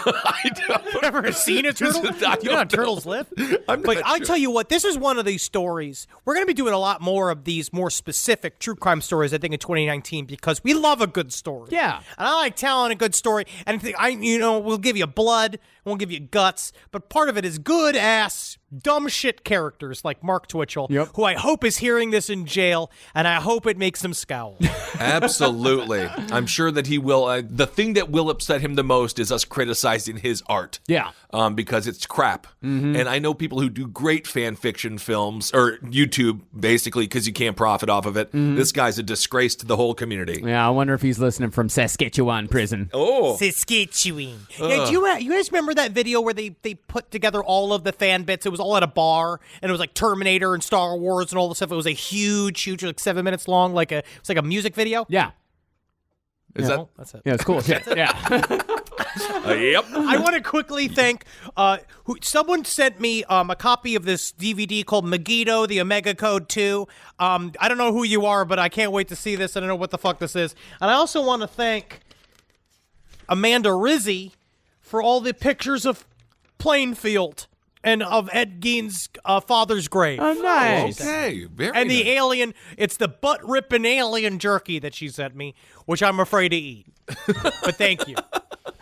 I've never seen a turtle. You know how turtles live? But I'll tell you what, this is one of these stories. We're going to be doing a lot more of these more specific true crime stories, I think, in 2019, because we love a good story. Yeah. And I like telling a good story. And we'll give you blood, we'll give you guts, but part of it is good ass dumb shit characters like Mark Twitchell, who I hope is hearing this in jail, and I hope it makes him scowl. Absolutely. I'm sure that he will. The thing that will upset him the most is us criticizing his art. Yeah. Because it's crap. Mm-hmm. And I know people who do great fan fiction films, or YouTube, basically, because you can't profit off of it. Mm-hmm. This guy's a disgrace to the whole community. Yeah, I wonder if he's listening from Saskatchewan prison. Oh. Saskatchewan. Yeah, do you guys remember that video where they put together all of the fan bits? It was all at a bar, and it was like Terminator and Star Wars and all the stuff. It was a huge, like 7 minutes long, it's like a music video. Yeah. That's it. Yeah, it's cool. Yeah. Yep. I want to quickly thank someone sent me a copy of this DVD called Megiddo, the Omega Code 2. I don't know who you are, but I can't wait to see this. I don't know what the fuck this is. And I also want to thank Amanda Rizzi for all the pictures of Plainfield and of Ed Gein's father's grave. Oh, nice. Okay, very And the nice. alien, it's the butt-ripping alien jerky that she sent me, which I'm afraid to eat. But thank you.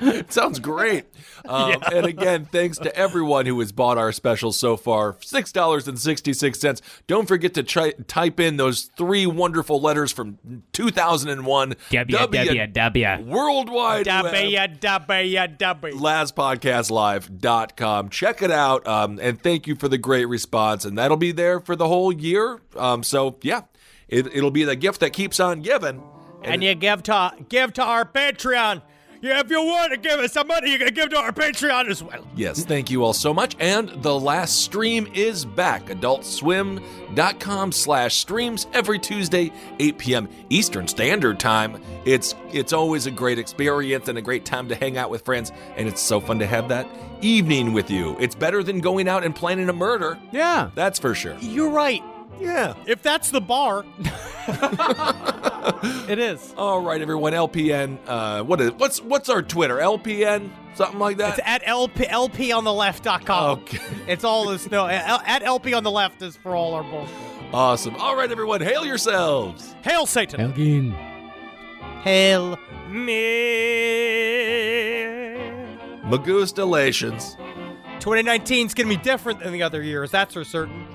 It sounds great. And again, thanks to everyone who has bought our specials so far. $6.66. Don't forget to type in those 3 wonderful letters from 2001. www. Worldwide Web. www. LastPodcastLive.com. Check it out. And thank you for the great response. And that'll be there for the whole year. So, yeah, it'll be the gift that keeps on giving. And you give to our Patreon. Yeah, if you want to give us some money, you can give to our Patreon as well. Yes, thank you all so much. And the last stream is back. AdultSwim.com/streams every Tuesday, 8 p.m. Eastern Standard Time. It's always a great experience and a great time to hang out with friends. And it's so fun to have that evening with you. It's better than going out and planning a murder. Yeah. That's for sure. You're right. Yeah. If that's the bar. It is. All right, everyone. LPN. What's our Twitter? LPN? Something like that? It's at lpontheLeft.com. Okay. It's all this. No, at LP on the left is for all our bullshit. Awesome. All right, everyone. Hail yourselves. Hail Satan. Elgin. Hail me. Magustalations. 2019's going to be different than the other years. That's for certain.